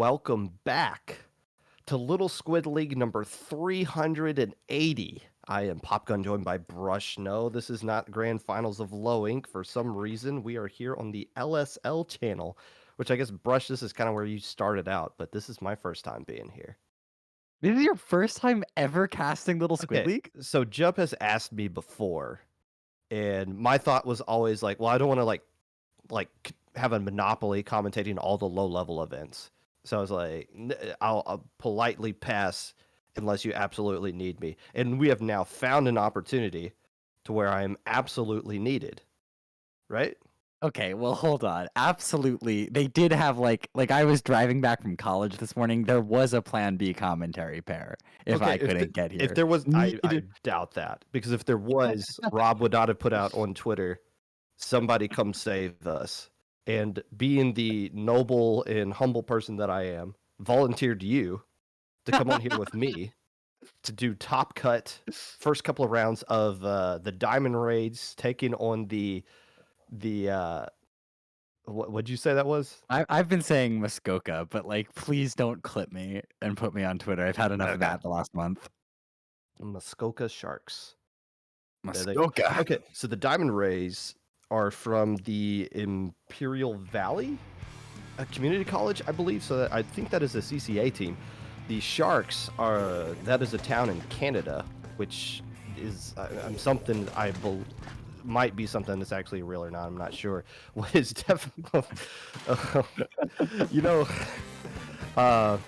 welcome back to Little Squid League number 380. I am Popgun, joined by Brush. No, this is not Grand Finals of Low Inc. For some reason, we are here on the LSL channel, which I guess, Brush, this is kind of where you started out, but this is my first time being here. This is your first time ever casting Little Squid Okay, League? so Jup has asked me before, and my thought was always like, well, I don't want to like have a monopoly commentating all the low-level events. So I was like, I'll politely pass unless you absolutely need me. And we have now found an opportunity to where I am absolutely needed, right? Okay, well, hold on. Absolutely. They did have like I was driving back from college this morning. There was a Plan B commentary pair if Okay, I couldn't get here. if there was, I Needed- doubt that, because if there was, Rob would not have put out on Twitter, somebody come save us. And being the noble and humble person that I am, volunteered you to come on here with me to do top cut first couple of rounds of the Diamond Raids, taking on the what'd you say that was? I've been saying Muskoka, but like, please don't clip me and put me on Twitter. I've had enough of Okay. that the last month. Muskoka Sharks. Muskoka. Okay, so the Diamond Rays are from the Imperial Valley Community College, I believe. So I think that is a CCA team. The Sharks that is a town in Canada, which is something might be something that's actually real or not. I'm not sure. What is definitely, you know, I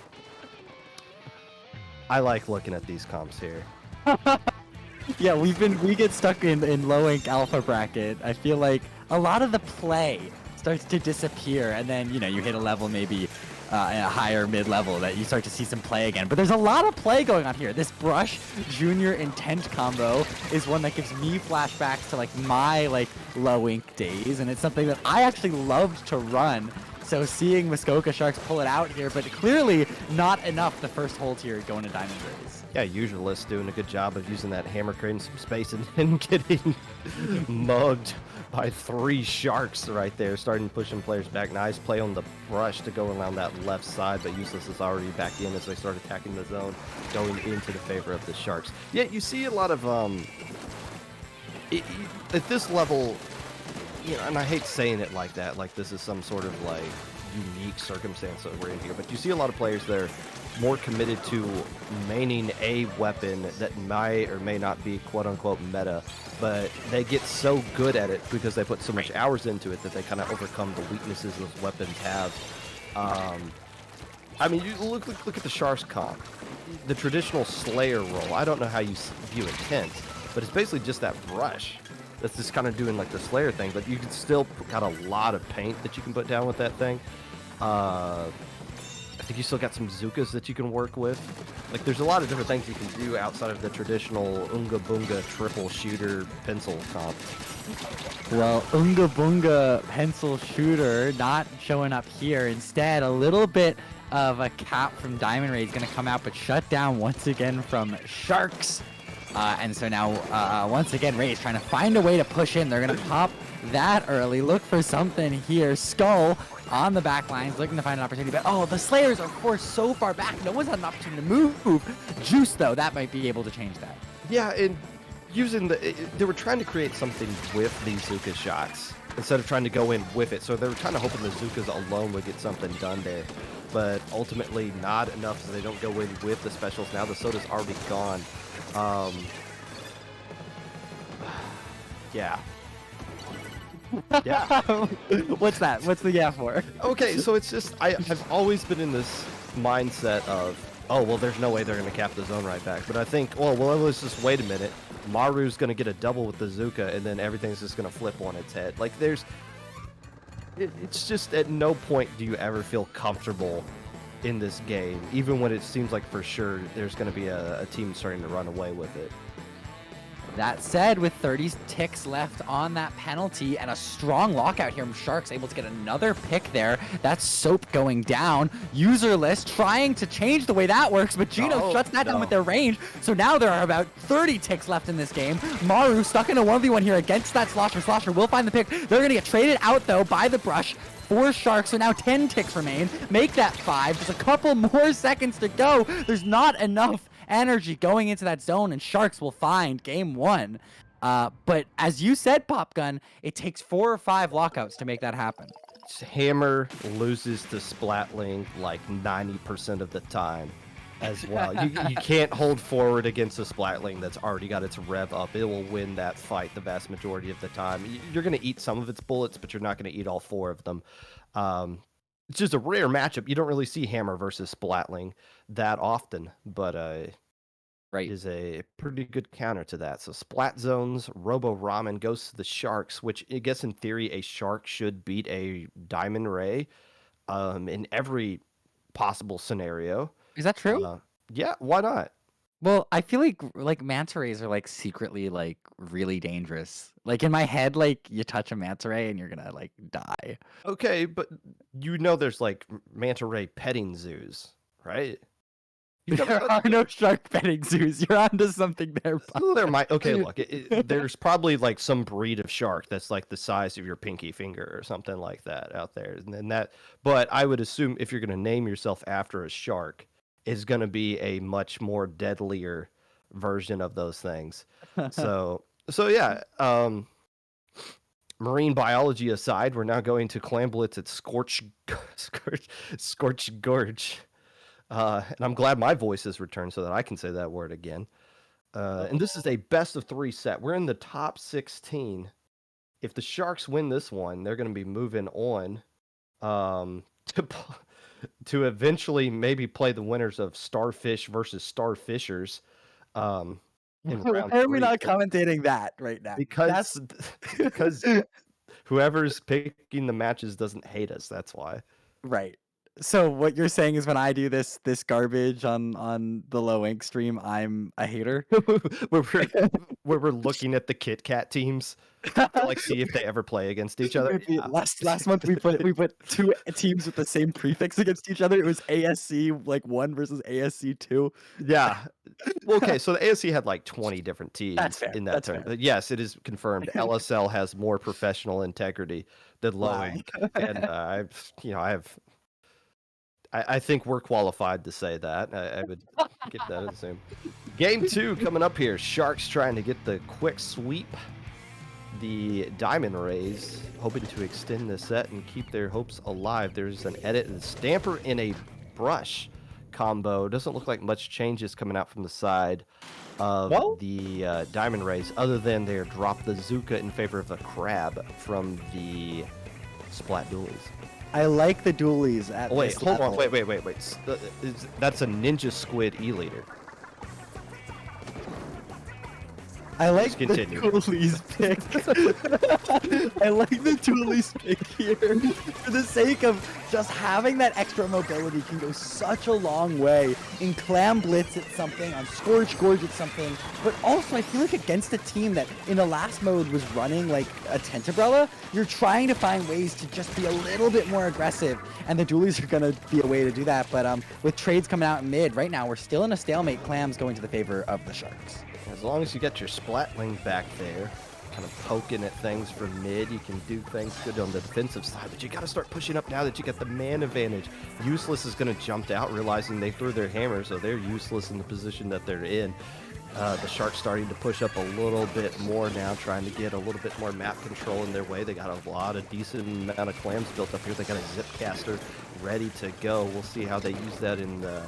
like looking at these comps here. Yeah, we get stuck in low ink alpha bracket. I feel like a lot of the play starts to disappear, and then you hit a level maybe a higher mid level that you start to see some play again. But there's a lot of play going on here. This Brush Junior Intent combo is one that gives me flashbacks to like my low ink days, and it's something that I actually loved to run. So seeing Muskoka Sharks pull it out here, but clearly not enough the first hold here going to Diamond Rays. Yeah, Usualist doing a good job of using that hammer, creating some space, and then getting mugged by 3 Sharks right there, starting pushing players back. Nice play on the Brush to go around that left side, but Useless is already back in as they start attacking the zone, going into the favor of the Sharks. Yeah, you see a lot of, at this level, and I hate saying it like that, like this is some sort of like unique circumstance that we're in here, but you see a lot of players that are more committed to maining a weapon that might or may not be quote-unquote meta, but they get so good at it because they put so much hours into it that they kind of overcome the weaknesses those weapons have. I mean, you look at the Sharks comp, the traditional Slayer role. I don't know how you view Intent, but it's basically just that Brush that's just kind of doing like the Slayer thing, but you can still got a lot of paint that you can put down with that thing. I think you still got some Zukas that you can work with. Like, there's a lot of different things you can do outside of the traditional Unga Bunga triple shooter pencil comp. Well, Unga Bunga pencil shooter not showing up here. Instead, a little bit of a cap from Diamond Ray is going to come out, but shut down once again from Sharks. And so now, once again, Ray is trying to find a way to push in. They're going to pop that early. Look for something here. Skull on the back lines, looking to find an opportunity. But, oh, the Slayers are forced so far back. No one's had an opportunity to move. Juice, though, that might be able to change that. Yeah, and using they were trying to create something with these Zuka shots instead of trying to go in with it. So they were kind of hoping the Zukas alone would get something done there. But ultimately not enough, so they don't go in with the specials. Now the soda's already gone. Yeah. Yeah. What's that? What's the yeah for? Okay, so it's just, I've always been in this mindset of, oh, well, there's no way they're going to cap the zone right back. But I think, well, let's just wait a minute. Maru's going to get a double with the Zuka, and then everything's just going to flip on its head. Like, it's just at no point do you ever feel comfortable in this game, even when it seems like for sure there's going to be a team starting to run away with it. That said, with 30 ticks left on that penalty and a strong lockout here from Sharks, able to get another pick there. That's Soap going down. Userless trying to change the way that works, but Gino shuts that down with their range. So now there are about 30 ticks left in this game. Maru stuck in a 1v1 here against that Slosher. Slosher will find the pick. They're going to get traded out, though, by the Brush. 4 sharks, so now 10 ticks remain. Make that 5. Just a couple more seconds to go. There's not enough energy going into that zone, and sharks will find game 1. But as you said, Popgun, it takes 4 or 5 lockouts to make that happen. Hammer loses to Splatling like 90% of the time as well. You can't hold forward against a Splatling that's already got its rev up. It will win that fight the vast majority of the time. You're going to eat some of its bullets, but you're not going to eat all 4 of them. It's just a rare matchup. You don't really see Hammer versus Splatling that often, but Right. is a pretty good counter to that. So Splat Zones, Robo Ramen goes to the Sharks, which I guess in theory a Shark should beat a Diamond Ray in every possible scenario. Is that true? Yeah, why not? Well, I feel like manta rays are like secretly like really dangerous. Like in my head, like you touch a manta ray and you're gonna like die. Okay, but you know there's like manta ray petting zoos, right? There are no shark petting zoos. You're onto something there, Bob. There might. Okay, look, there's probably like some breed of shark that's like the size of your pinky finger or something like that out there, and then that. But I would assume if you're going to name yourself after a shark, it's going to be a much more deadlier version of those things. So yeah. Marine biology aside, we're now going to Clam Blitz at Scorch Gorge. And I'm glad my voice has returned so that I can say that word again. And this is a best of 3 set. We're in the top 16. If the Sharks win this one, they're going to be moving on to eventually maybe play the winners of Starfish versus Starfishers. Why are we not commentating that right now? Because whoever's picking the matches doesn't hate us. That's why. Right. So what you're saying is when I do this garbage on the Low Ink stream, I'm a hater? where we're looking at the Kit Kat teams to like see if they ever play against each other. Last month we put 2 teams with the same prefix against each other. It was ASC like 1 versus ASC 2. Yeah. Well, okay, so the ASC had like 20 different teams in that tournament. Fair. Yes, it is confirmed. LSL has more professional integrity than Low Ink, and I think we're qualified to say that. I would get that as assume. Game 2 coming up here. Sharks trying to get the quick sweep. The Diamond Rays hoping to extend the set and keep their hopes alive. There's an edit and Stamper in a brush combo. Doesn't look like much changes coming out from the side of the Diamond Rays other than they drop the Zuka in favor of the Crab from the Splat Dualies. I like the dualies at wait, hold on. Wait. That's a Ninja Squid E-Leader. I like the dualies pick. I like the dualies pick here. For the sake of just having that extra mobility can go such a long way. In Clam Blitz it's something, on Scorch Gorge it's something, but also I feel like against a team that in the last mode was running like a Tentabrella, you're trying to find ways to just be a little bit more aggressive, and the dualies are going to be a way to do that. But with trades coming out in mid, right now we're still in a stalemate. Clams going to the favor of the Sharks. As long as you get your Splatling back there, kind of poking at things from mid, you can do things good on the defensive side, but you got to start pushing up now that you got the man advantage. Useless is going to jump out, realizing they threw their hammer, so they're useless in the position that they're in. The Sharks starting to push up a little bit more now, trying to get a little bit more map control in their way. They got a lot of decent amount of clams built up here. They got a zip caster ready to go. We'll see how they use that in the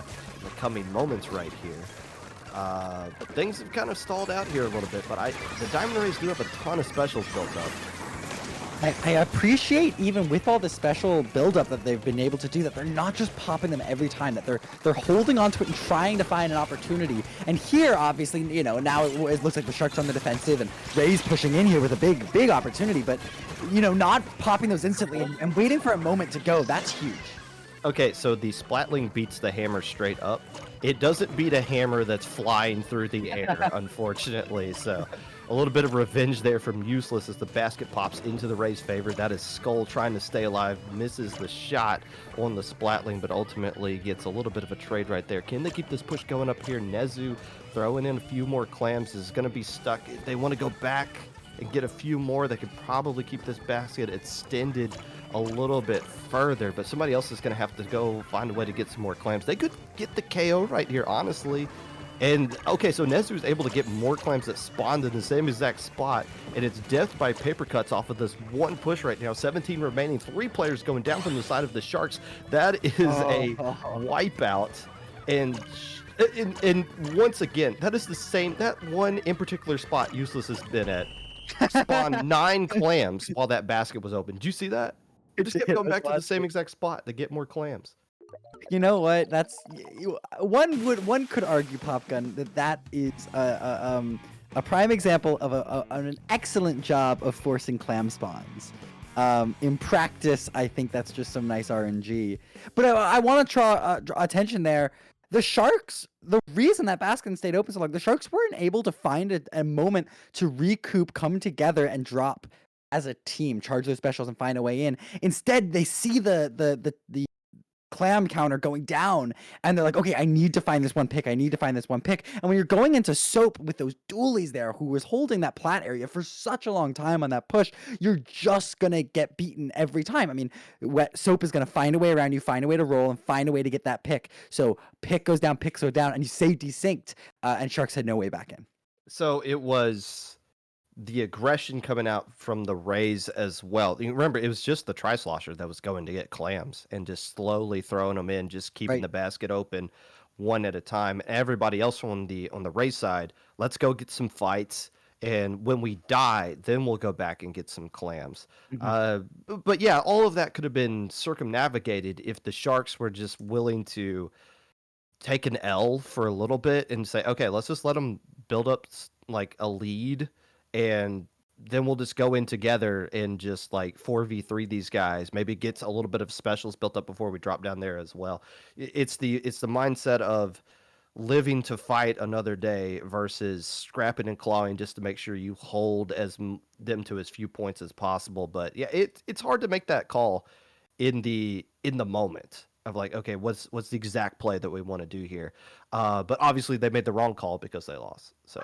coming moments right here. But things have kind of stalled out here a little bit, but the Diamond Rays do have a ton of specials built up. I appreciate, even with all the special build-up that they've been able to do, that they're not just popping them every time, that they're holding on to it and trying to find an opportunity. And here, obviously, now it looks like the Sharks on the defensive, and Ray's pushing in here with a big opportunity, but, not popping those instantly and waiting for a moment to go, that's huge. Okay, so the Splatling beats the hammer straight up. It doesn't beat a hammer that's flying through the air, unfortunately, so a little bit of revenge there from Useless as the basket pops into the Rays' favor. That is Skull trying to stay alive, misses the shot on the Splatling, but ultimately gets a little bit of a trade right there. Can they keep this push going up here? Nezu throwing in a few more clams is going to be stuck. If they want to go back and get a few more, they could probably keep this basket extended a little bit further, but somebody else is going to have to go find a way to get some more clams. They could get the KO right here, honestly. And, okay, so Nezu's able to get more clams that spawned in the same exact spot, and it's death by paper cuts off of this one push right now. 17 remaining, 3 players going down from the side of the Sharks. That is a wipeout. And once again, that is the same, that one in particular spot Useless has been at. Spawned 9 clams while that basket was open. Did you see that? It just kept going back to the same exact spot to get more clams. You know what? That's one could argue, Popgun, that is a prime example of an excellent job of forcing clam spawns. In practice, I think that's just some nice RNG. But I want to draw attention there. The Sharks, the reason that basket stayed open so long, the Sharks weren't able to find a moment to recoup, come together, and drop as a team, charge their specials, and find a way in. Instead, they see the clam counter going down, and they're like, okay, I need to find this one pick. I need to find this one pick. And when you're going into Soap with those dualies there, who was holding that plat area for such a long time on that push, you're just gonna get beaten every time. I mean, Soap is gonna find a way around you, find a way to roll, and find a way to get that pick. So pick goes down, and you say desynced, and Sharks had no way back in. So it was the aggression coming out from the Rays as well. You remember, it was just the Tri-Slosher that was going to get clams and just slowly throwing them in, just keeping the basket open one at a time. Everybody else on the Rays side, let's go get some fights, and when we die, then we'll go back and get some clams. But yeah, all of that could have been circumnavigated if the Sharks were just willing to take an L for a little bit and say, okay, let's just let them build up like a lead, and then we'll just go in together and just like 4v3 these guys. Maybe get a little bit of specials built up before we drop down there as well. It's the mindset of living to fight another day versus scrapping and clawing just to make sure you hold them to as few points as possible. But yeah, it's hard to make that call in the moment of like, okay, what's the exact play that we want to do here? But obviously they made the wrong call because they lost. So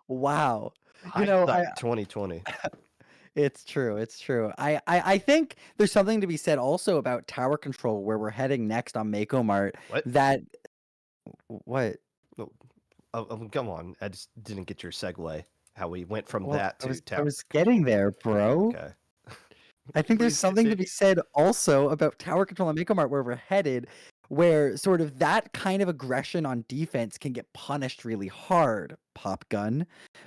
wow. You know, 2020. It's true. I think there's something to be said also about tower control, where we're heading next on Mako Mart. What? What? Oh, come on. I just didn't get your segue. How we went from that to tower. I was getting there, bro. Okay. I think there's something to be said also about tower control on Mako Mart, where we're headed, where sort of that kind of aggression on defense can get punished really hard, Popgun,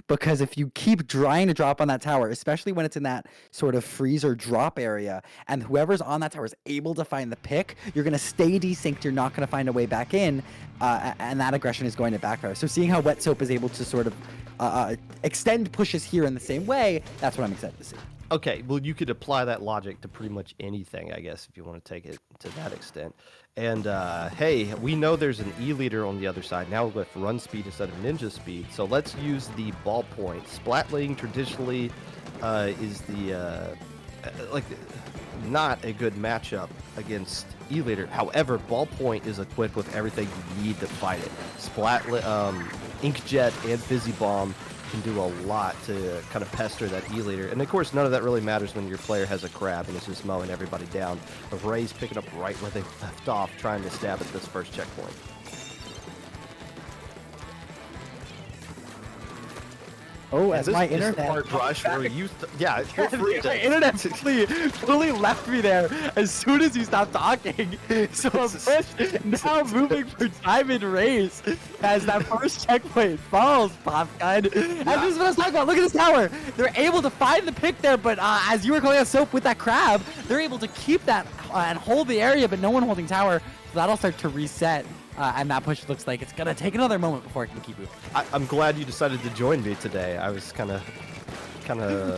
because if you keep trying to drop on that tower, especially when it's in that sort of freezer drop area, and whoever's on that tower is able to find the pick, you're going to stay desynced, you're not going to find a way back in, and that aggression is going to backfire. So seeing how Wet Soap is able to sort of extend pushes here in the same way, that's what I'm excited to see. Okay, well, you could apply that logic to pretty much anything, I guess, if you want to take it to that extent. And, hey, we know there's an E-leader on the other side, now with run speed instead of ninja speed, so let's use the ballpoint. Splatling traditionally is the, not a good matchup against E-leader. However, ballpoint is equipped with everything you need to fight it. Inkjet and Fizzy Bomb can do a lot to kind of pester that E-leader. And of course, none of that really matters when your player has a crab and is just mowing everybody down. The Rays picking up right where they left off, trying to stab at this first checkpoint. Oh, as my internet rush where you my internet fully left me there as soon as you stopped talking. So I'm pushed now moving for time and race as that first checkpoint falls, Popgun. And this is what I was talking about. Look at this tower. They're able to find the pick there, but as you were calling out Soap with that crab, they're able to keep that and hold the area, but no one holding tower. So that'll start to reset. And that push looks like it's gonna take another moment before it can keep moving. I'm glad you decided to join me today. I was kind of.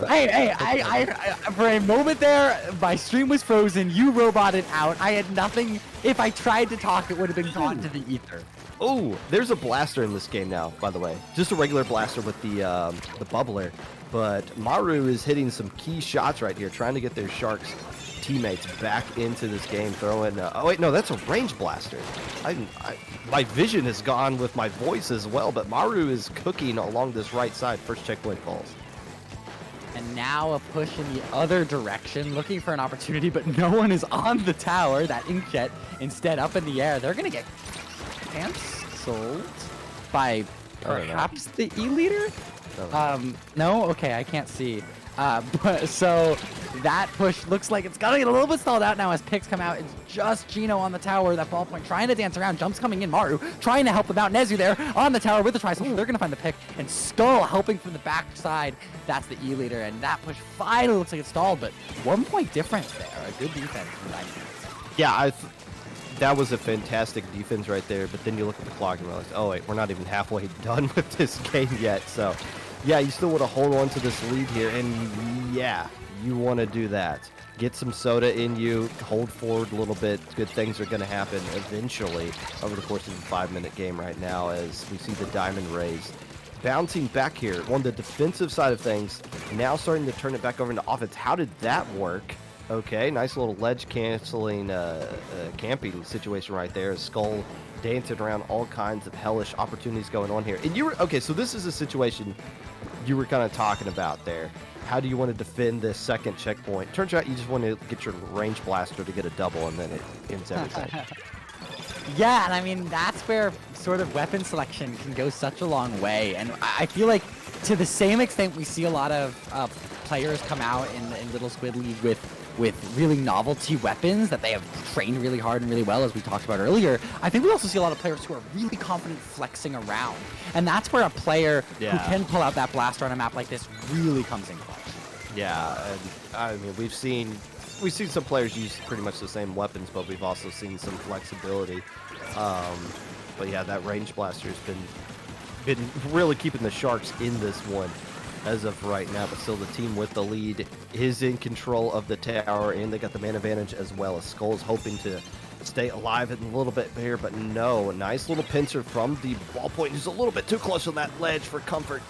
Hey! I for a moment there, my stream was frozen. You roboted out. I had nothing. If I tried to talk, it would have been gone to the ether. Oh, there's a blaster in this game now, by the way. Just a regular blaster with the bubbler. But Maru is hitting some key shots right here, trying to get their Sharks teammates back into this game, throwing oh wait, no, that's a range blaster. My vision is gone with my voice as well, but Maru is cooking along this right side. First checkpoint falls. And now a push in the other direction, looking for an opportunity, but no one is on the tower. That Inkjet instead up in the air. They're going to get canceled by perhaps the E-leader? No? Okay, I can't see. But so that push looks like it's gonna get a little bit stalled out now as picks come out. It's just Gino on the tower, that ball point, trying to dance around. Jumps coming in, Maru trying to help them out. Nezu there on the tower with the tri-social. They're gonna find the pick, and Skull helping from the backside. That's the E-leader, and that push finally looks like it's stalled, but 1 point difference there. A good defense from Dynamite. Yeah, that was a fantastic defense right there, but then you look at the clock and realize, oh wait, we're not even halfway done with this game yet, so yeah, you still want to hold on to this lead here, and yeah, you want to do that. Get some soda in you, hold forward a little bit. Good things are going to happen eventually over the course of a 5-minute game right now as we see the Diamond Rays bouncing back here on the defensive side of things, now starting to turn it back over into offense. How did that work? Okay, nice little ledge canceling camping situation right there. Skull dancing around, all kinds of hellish opportunities going on here. And you were okay, so this is a situation you were kind of talking about there. How do you want to defend this second checkpoint? Turns out you just want to get your range blaster to get a double, and then it ends everything. Yeah, and I mean, that's where sort of weapon selection can go such a long way. And I feel like to the same extent we see a lot of players come out in Little Squid League with really novelty weapons that they have trained really hard and really well, as we talked about earlier. I think we also see a lot of players who are really confident flexing around. And that's where a player who can pull out that blaster on a map like this really comes in clutch. Yeah, and I mean, we've seen some players use pretty much the same weapons, but we've also seen some flexibility. But yeah, that range blaster has been really keeping the Sharks in this one as of right now, but still the team with the lead is in control of the tower, and they got the man advantage as well, as Skull's hoping to stay alive a little bit here, but no. A nice little pincer from the ball point, who's a little bit too close on that ledge for comfort,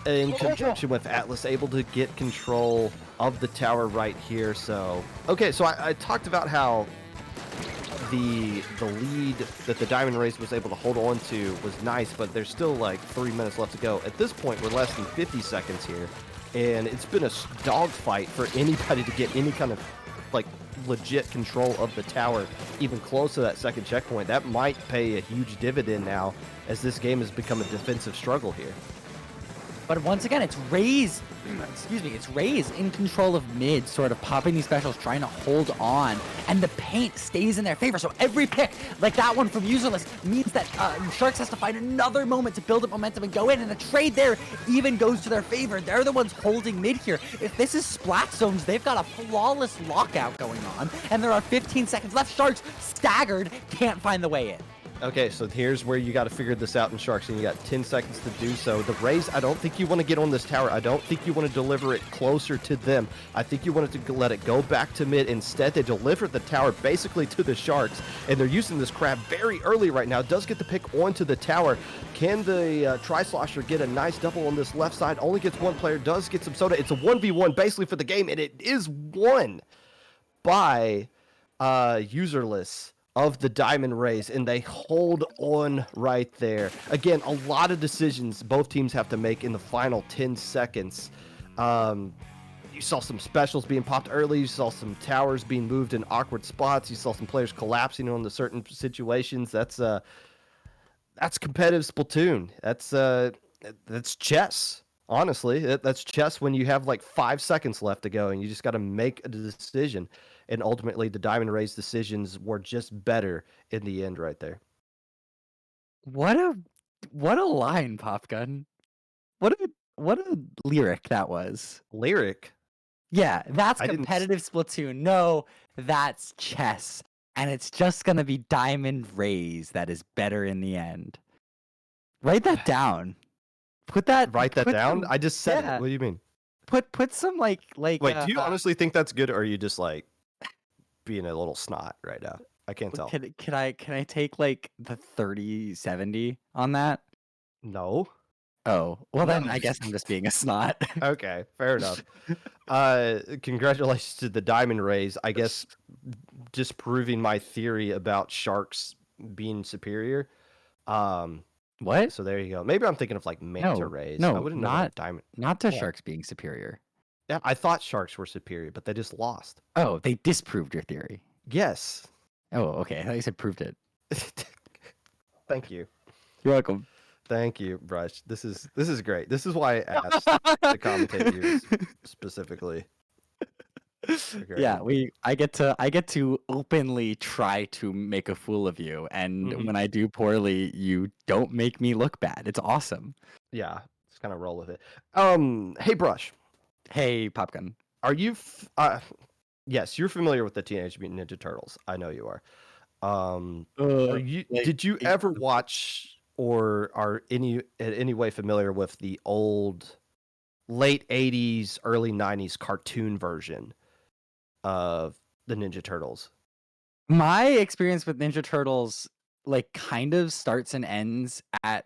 in conjunction with Atlas, able to get control of the tower right here. So okay, so I talked about how the lead that the Diamond Race was able to hold on to was nice, but there's still like 3 minutes left to go. At this point, we're less than 50 seconds here, and it's been a dogfight for anybody to get any kind of like legit control of the tower, even close to that second checkpoint. That might pay a huge dividend now, as this game has become a defensive struggle here. But once again, it's Rays, it's Rays in control of mid, sort of popping these specials, trying to hold on, and the paint stays in their favor. So every pick, like that one from Userless, means that Sharks has to find another moment to build up momentum and go in, and the trade there even goes to their favor. They're the ones holding mid here. If this is splat zones, they've got a flawless lockout going on, and there are 15 seconds left. Sharks staggered, can't find the way in. Okay, so here's where you got to figure this out in Sharks, and you got 10 seconds to do so. The Rays, I don't think you want to get on this tower. I don't think you want to deliver it closer to them. I think you wanted to let it go back to mid. Instead, they delivered the tower basically to the Sharks, and they're using this crab very early right now. Does get the pick onto the tower. Can the Tri-Slosher get a nice double on this left side? Only gets one player, does get some soda. It's a 1v1 basically for the game, and it is won by Userless of the Diamond Rays, and they hold on right there. Again, a lot of decisions both teams have to make in the final 10 seconds. You saw some specials being popped early. You saw some towers being moved in awkward spots. You saw some players collapsing on the certain situations. That's competitive Splatoon. That's chess. Honestly, that's chess when you have like 5 seconds left to go, and you just got to make a decision. And ultimately, the Diamond Rays decisions were just better in the end right there. What a line, Popgun. What a lyric that was. Lyric? Yeah, that's I didn't competitive Splatoon. No, that's chess. And it's just gonna be Diamond Rays that is better in the end. Write that down. Write that down? Some, I just said yeah. it. What do you mean? Put some like Wait, do you honestly think that's good, or are you just like being a little snot right now? I can't tell. Can I take like the 30-70 on that? No. Oh, well then I guess I'm just being a snot. Okay, fair enough. Congratulations to the Diamond Rays. I guess disproving my theory about Sharks being superior. What? So there you go. Maybe I'm thinking of like Manta Rays. I wouldn't know about Diamond. Not to Sharks being superior. Yeah, I thought Sharks were superior, but they just lost. Oh, they disproved your theory. Yes. Oh, okay. I thought you said proved it. Thank you. You're welcome. Thank you, Brush. This is great. This is why I asked to commentate you specifically. Yeah, I get to openly try to make a fool of you, and Mhm. when I do poorly, you don't make me look bad. It's awesome. Yeah, just kind of roll with it. Hey, Brush, Hey, Popgun. are you? Yes, you're familiar with the Teenage Mutant Ninja Turtles. I know you are. Are you? Like Did you ever watch or are in any way familiar with the old late '80s, early '90s cartoon version of the Ninja Turtles? my experience with Ninja Turtles like kind of starts and ends at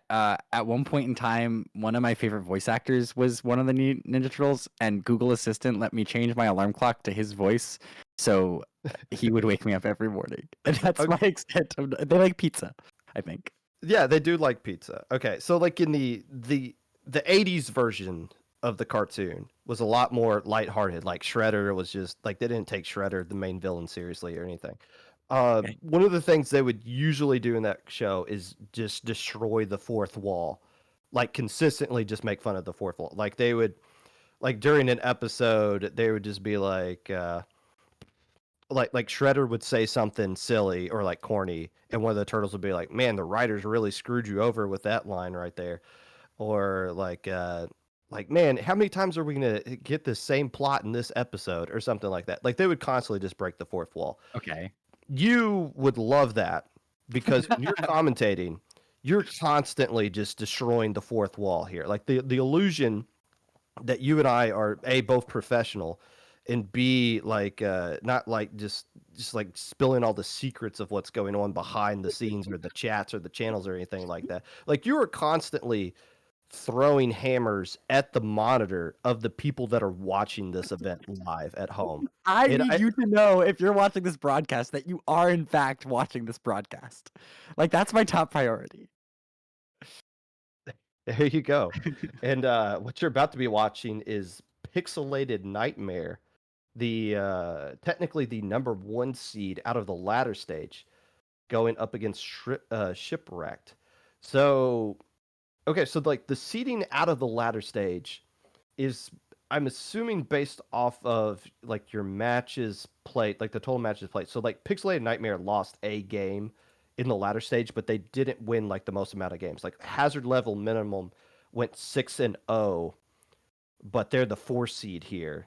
one point in time. One of my favorite voice actors was one of the Ninja Turtles, and Google Assistant let me change my alarm clock to his voice, so he would wake me up every morning. And that's my extent of. They like pizza, I think. Yeah, they do like pizza. Okay, so like in the '80s version of the cartoon was a lot more lighthearted. Like Shredder was just like they didn't take Shredder, the main villain, seriously or anything. Okay. One of the things they would usually do in that show is just destroy the fourth wall, like consistently just make fun of the fourth wall. Like they would, like during an episode, they would just be like Shredder would say something silly or like corny, and one of the turtles would be like, "Man, the writers really screwed you over with that line right there," or like, "Man, how many times are we gonna get the same plot in this episode?" or something like that. Like they would constantly just break the fourth wall. Okay. You would love that because when you're commentating, you're constantly just destroying the fourth wall here. Like the illusion that you and I are A, both professional, and B, like not like just like spilling all the secrets of what's going on behind the scenes or the chats or the channels or anything like that. Like you are constantly throwing hammers at the monitor of the people that are watching this event live at home. I And need you to know, if you're watching this broadcast, that you are in fact watching this broadcast. Like that's my top priority. there you go. And what you're about to be watching is Pixilated Nightmare, the technically the number 1 seed out of the ladder stage, going up against Shipwreck'd. So, okay, so like the seeding out of the ladder stage is, I'm assuming, based off of like your matches played, like the total matches played. So like Pixelated Nightmare lost a game in the ladder stage, but they didn't win like the most amount of games. Like hazard level minimum went 6-0, but they're the 4 seed here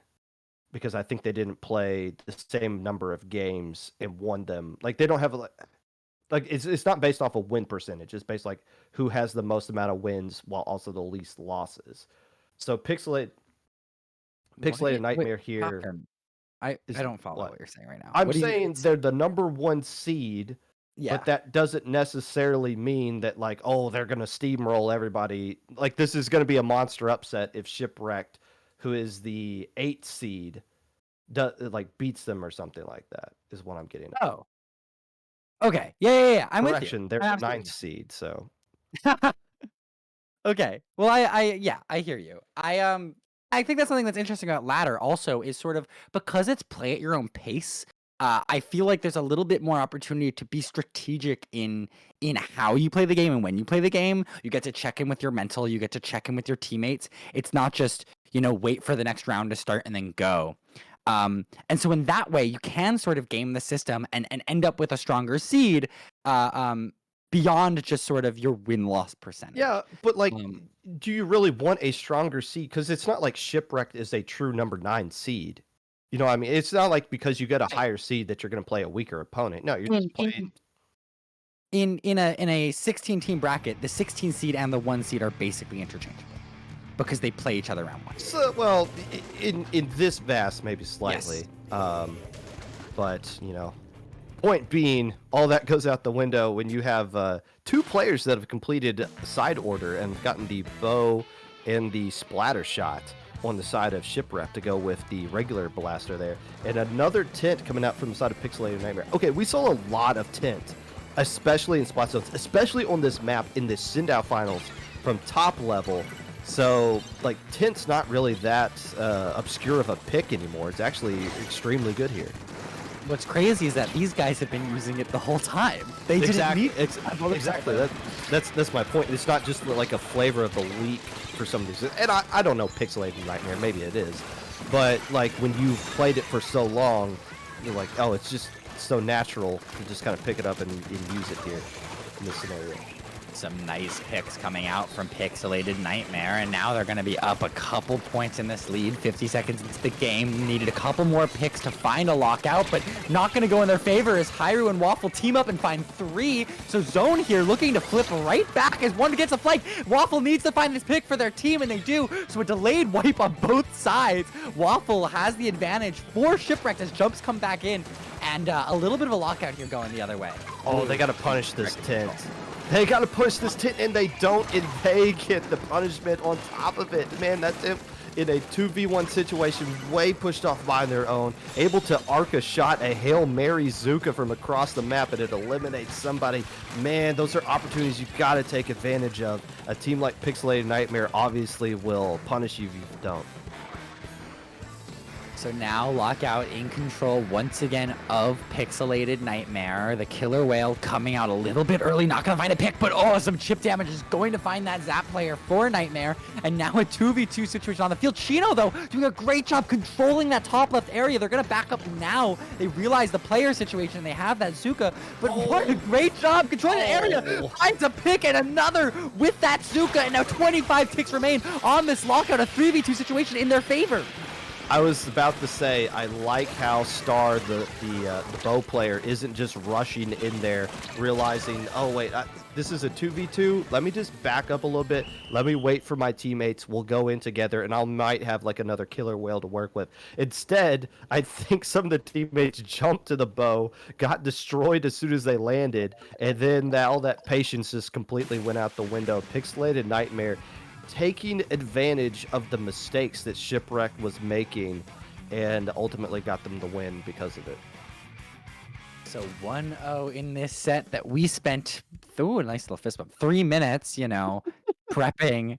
because I think they didn't play the same number of games and won them. Like they don't have like it's not based off a win percentage. It's based like who has the most amount of wins while also the least losses. So Pixelated Nightmare here Popcorn. I is don't follow what? what you're saying right now. I'm What do you? saying they're the number 1 seed, Yeah. but that doesn't necessarily mean that like, oh, they're gonna steamroll everybody. Like this is gonna be a monster upset if Shipwrecked, who is the 8th seed, like beats them or something like that. Is what I'm getting at. Oh. Okay. Yeah. I'm with you. Correction, they're I the 9th absolutely seed, so am. Okay. Well, I hear you. I think that's something that's interesting about ladder also is sort of because it's play at your own pace. I feel like there's a little bit more opportunity to be strategic in how you play the game and when you play the game. You get to check in with your mental. You get to check in with your teammates. It's not just wait for the next round to start and then go. And so in that way, you can sort of game the system and end up with a stronger seed. Beyond just sort of your win-loss percentage. yeah. But like, do you really want a stronger seed? Because it's not like Shipwrecked is a true number 9 seed. You know what I mean? It's not like because you get a higher seed that you're going to play a weaker opponent. No, you're just playing. In a 16-team bracket, the 16 seed and the 1 seed are basically interchangeable because they play each other round 1. So, well, in this vast, maybe slightly. Yes. But point being, all that goes out the window when you have 2 players that have completed side order and gotten the bow and the splatter shot on the side of Shipwreck to go with the regular blaster there, and another tint coming out from the side of Pixilated Nightmare. Okay, we saw a lot of tint, especially in spot zones, especially on this map in the Sindao finals from top level. So, like, Tint's not really that obscure of a pick anymore. It's actually extremely good here. What's crazy is that these guys have been using it the whole time. They didn't need exactly. That's my point. It's not just like a flavor of the week for some of these. And I don't know Pixilated Nightmare. Maybe it is. But, like, when you've played it for so long, you're like, oh, it's just so natural to just kind of pick it up and use it here in this scenario. Some nice picks coming out from Pixilated Nightmare, and now they're going to be up a couple points in this lead. 50 seconds into the game, needed a couple more picks to find a lockout, but not going to go in their favor as Hyrule and Waffle team up and find 3. So Zone here looking to flip right back as one gets a flank. Waffle needs to find this pick for their team, and they do. So a delayed wipe on both sides. Waffle has the advantage for Shipwreck'd as jumps come back in, and a little bit of a lockout here going the other way. Oh, they got to punish this Tint. They got to push this Tint, and they don't, and they get the punishment on top of it. Man, that's it. In a 2v1 situation, way pushed off by their own, able to arc a shot, a Hail Mary Zuka from across the map, and it eliminates somebody. Man, those are opportunities you've got to take advantage of. A team like Pixilated Nightmare obviously will punish you if you don't. So now Lockout in control once again of Pixilated Nightmare. The Killer Whale coming out a little bit early, not going to find a pick, but oh, some chip damage is going to find that Zap player for Nightmare. And now a 2v2 situation on the field. Chino, though, doing a great job controlling that top left area. They're going to back up now. They realize the player situation. They have that Zuka, but what a great job controlling the area. Finds a pick and another with that Zuka, and now 25 ticks remain on this Lockout, a 3v2 situation in their favor. I was about to say, I like how Star, the bow player, isn't just rushing in there, realizing, oh, wait, this is a 2v2. Let me just back up a little bit. Let me wait for my teammates. We'll go in together, and I might have, like, another Killer Whale to work with. Instead, I think some of the teammates jumped to the bow, got destroyed as soon as they landed, and then all that patience just completely went out the window. Pixilated Nightmare taking advantage of the mistakes that Shipwreck'd was making and ultimately got them the win because of it. So 1-0 in this set that we spent, a nice little fist bump, 3 minutes, prepping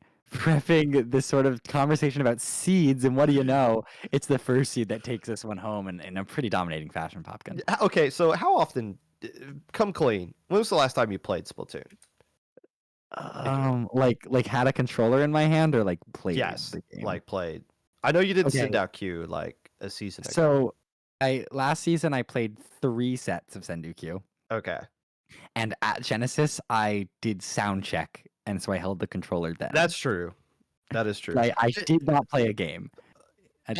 this sort of conversation about seeds, and what do you know? It's the first seed that takes this one home in a pretty dominating fashion, Popkin. Okay, so how often, come clean, when was the last time you played Splatoon? Like had a controller in my hand or like played? Yes, the game? like played. I know you didn't send out Q like a season ago. So last season I played 3 sets of Sendu Q. Okay. And at Genesis I did sound check, and so I held the controller then. That's true. That is true. I did not play a game. And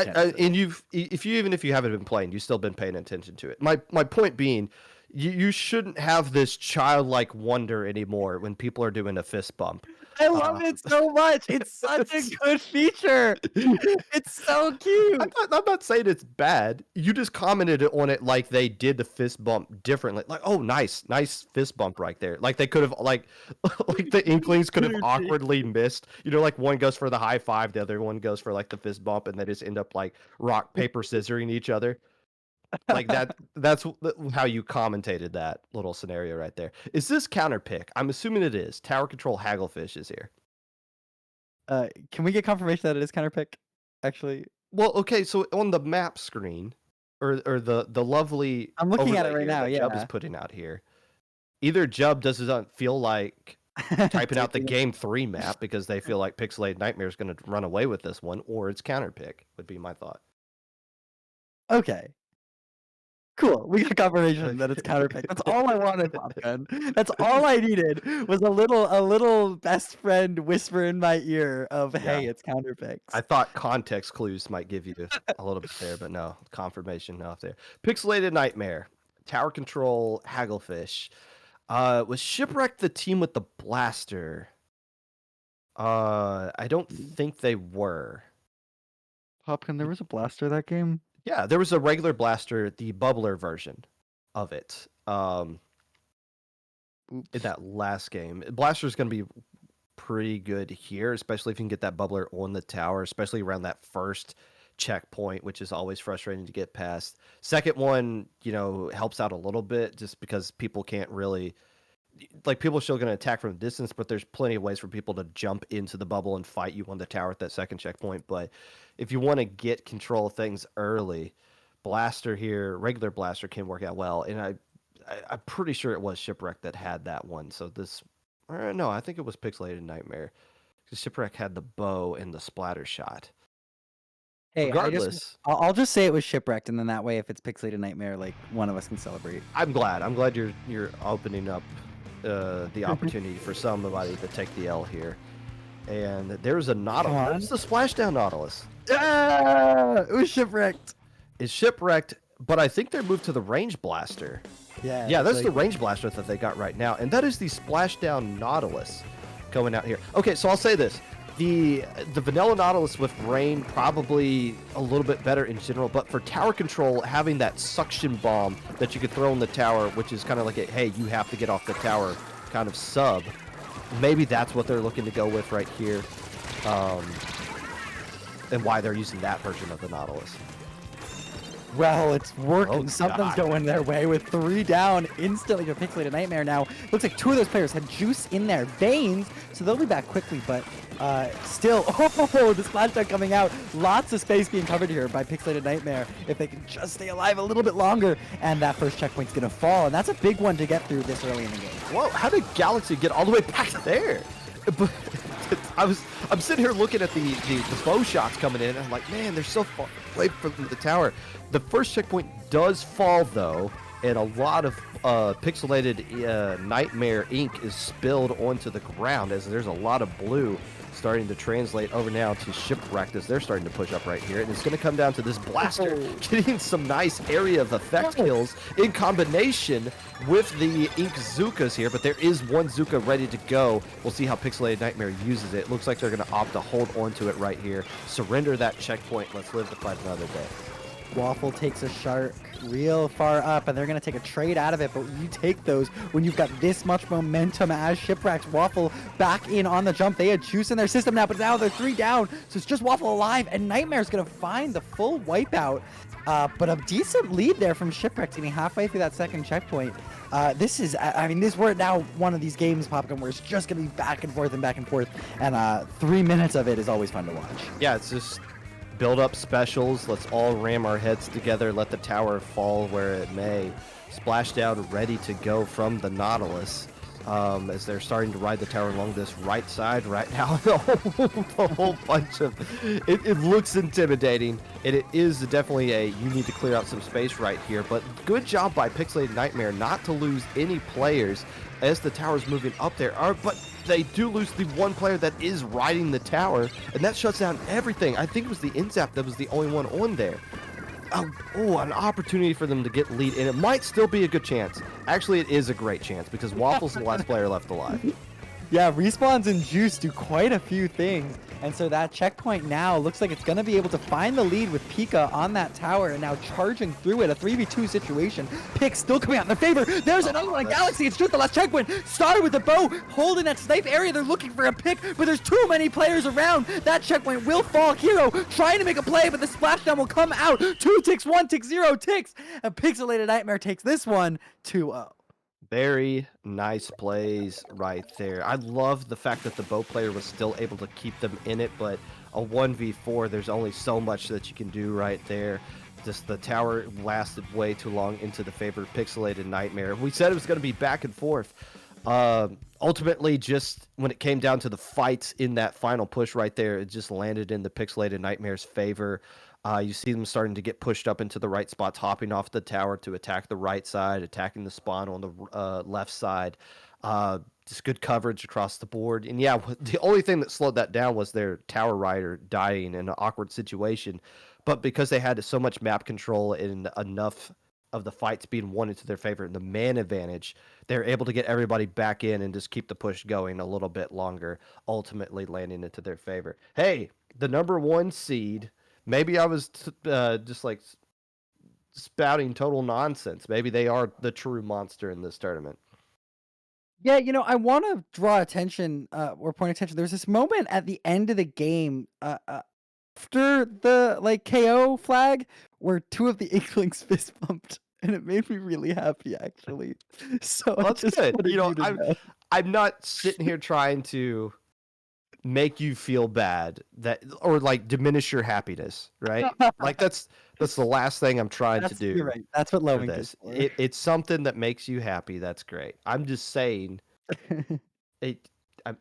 if you haven't been playing, you've still been paying attention to it. My point being, you shouldn't have this childlike wonder anymore when people are doing a fist bump. I love it so much. It's such a good feature. It's so cute. I'm not saying it's bad. You just commented on it like they did the fist bump differently. Like, oh, nice fist bump right there. Like they could have, like the Inklings could have awkwardly missed. Like one goes for the high five, the other one goes for like the fist bump, and they just end up like rock, paper, scissoring each other. Like that's how you commentated that little scenario right there. Is this counter pick? I'm assuming it is. Tower control Hagglefish is here. Can we get confirmation that it is counter pick? Actually, well, okay. So on the map screen, or the lovely, I'm looking at it right now. Yeah, Jub is putting out here. Either Jub doesn't feel like typing out the game 3 map because they feel like Pixilated Nightmare is going to run away with this one, or it's counter pick would be my thought. Okay. Cool. We got confirmation that it's counterpick. That's all I wanted, Popgun. That's all I needed was a little best friend whisper in my ear of, hey, it's counterpicks. I thought context clues might give you a little bit there, but no, confirmation not there. Pixilated Nightmare, Tower Control, Hagglefish. Was Shipwreck'd the team with the blaster? I don't think they were. Popgun, there was a blaster that game? Yeah, there was a regular blaster, the bubbler version of it. In that last game. Blaster is going to be pretty good here, especially if you can get that bubbler on the tower, especially around that first checkpoint, which is always frustrating to get past. Second one, helps out a little bit just because people can't really like people are still going to attack from a distance, but there's plenty of ways for people to jump into the bubble and fight you on the tower at that second checkpoint. But if you want to get control of things early, blaster here, regular blaster can work out well. And I'm pretty sure it was Shipwreck that had that one. So this, or no, I think it was Pixelated Nightmare. Because Shipwreck had the bow and the splatter shot. Hey, Regardless, I'll just say it was Shipwrecked, and then that way, if it's Pixilated Nightmare, like one of us can celebrate. I'm glad. I'm glad you're opening up the opportunity for somebody to take the L here. And there's a Nautilus. There's the Splashdown Nautilus. Ah, it was Shipwrecked. It's Shipwrecked, but I think they're moved to the Range Blaster. Yeah, that's the Range Blaster that they got right now. And that is the Splashdown Nautilus going out here. Okay, so I'll say this. The vanilla Nautilus with rain probably a little bit better in general, but for tower control, having that suction bomb that you could throw in the tower, which is kind of like a, hey, you have to get off the tower kind of sub, maybe that's what they're looking to go with right here, and why they're using that version of the Nautilus. Well, it's working. Oh, Something's God. going their way with 3 down instantly to Pixilated Nightmare now. Looks like 2 of those players had juice in their veins, so they'll be back quickly, but still, oh, the splashdown coming out. Lots of space being covered here by Pixilated Nightmare if they can just stay alive a little bit longer, and that first checkpoint's going to fall, and that's a big one to get through this early in the game. Whoa, how did Galaxy get all the way back there? But I'm sitting here looking at the bow shots coming in, and I'm like, man, they're so far away from the tower. The first checkpoint does fall, though, and a lot of Pixelated Nightmare ink is spilled onto the ground as there's a lot of blue starting to translate over now to Shipwreck'd as they're starting to push up right here. And it's going to come down to this blaster getting some nice area of effect kills in combination with the Ink Zukas here. But there is one Zuka ready to go. We'll see how Pixelated Nightmare uses it. Looks like they're going to opt to hold onto it right here. Surrender that checkpoint. Let's live to fight another day. Waffle takes a shark real far up, and they're going to take a trade out of it, but you take those when you've got this much momentum as Shipwrecked. Waffle back in on the jump. They had juice in their system now, but now they're 3 down, so it's just Waffle alive, and Nightmare's going to find the full wipeout, but a decent lead there from Shipwrecked getting halfway through that second checkpoint. This is, I mean, we're now one of these games, Popcorn, where it's just going to be back and forth, and 3 minutes of it is always fun to watch. Yeah, it's just build up specials. Let's all ram our heads together. Let the tower fall where it may. Splashdown ready to go from the Nautilus as they're starting to ride the tower along this right side right now. The whole bunch of it looks intimidating, and it is definitely you need to clear out some space right here. But good job by Pixelated Nightmare not to lose any players as the tower's moving up there. But they do lose the one player that is riding the tower, and that shuts down everything. I think it was the Inzap that was the only one on there. Oh, an opportunity for them to get lead, and it might still be a good chance. Actually, it is a great chance because Waffle's the last player left alive. Yeah, respawns and juice do quite a few things. And so that checkpoint now looks like it's going to be able to find the lead with Pika on that tower and now charging through it. A 3v2 situation. Pick still coming out in their favor. There's another one. Galaxy, it's just the last checkpoint. Started with the bow, holding that snipe area. They're looking for a pick, but there's too many players around. That checkpoint will fall. Hero trying to make a play, but the splashdown will come out. 2 ticks, 1 tick, 0 ticks. And Pixilated Nightmare takes this one 2-0. Very nice plays right there. I love the fact that the bow player was still able to keep them in it, but a 1v4, there's only so much that you can do right there. Just the tower lasted way too long into the favor of Pixelated Nightmare. We said it was going to be back and forth. Ultimately, just when it came down to the fights in that final push right there, it just landed in the Pixelated Nightmare's favor. You see them starting to get pushed up into the right spots, hopping off the tower to attack the right side, attacking the spawn on the left side. Just good coverage across the board. And yeah, the only thing that slowed that down was their tower rider dying in an awkward situation. But because they had so much map control and enough of the fights being won into their favor and the man advantage, they're able to get everybody back in and just keep the push going a little bit longer, ultimately landing into their favor. Hey, the #1 seed. Maybe I was just like spouting total nonsense. Maybe they are the true monster in this tournament. Yeah, I want to draw attention or point attention. There's this moment at the end of the game after the KO flag where 2 of the Inklings fist bumped and it made me really happy actually. So Well, I that's just good. wanted you to know. I'm not sitting here trying to make you feel bad that or like diminish your happiness, right? Like that's the last thing I'm trying to You're do right. That's what for Lowink is this. for. It's something that makes you happy. That's great. I'm just saying it. I'm,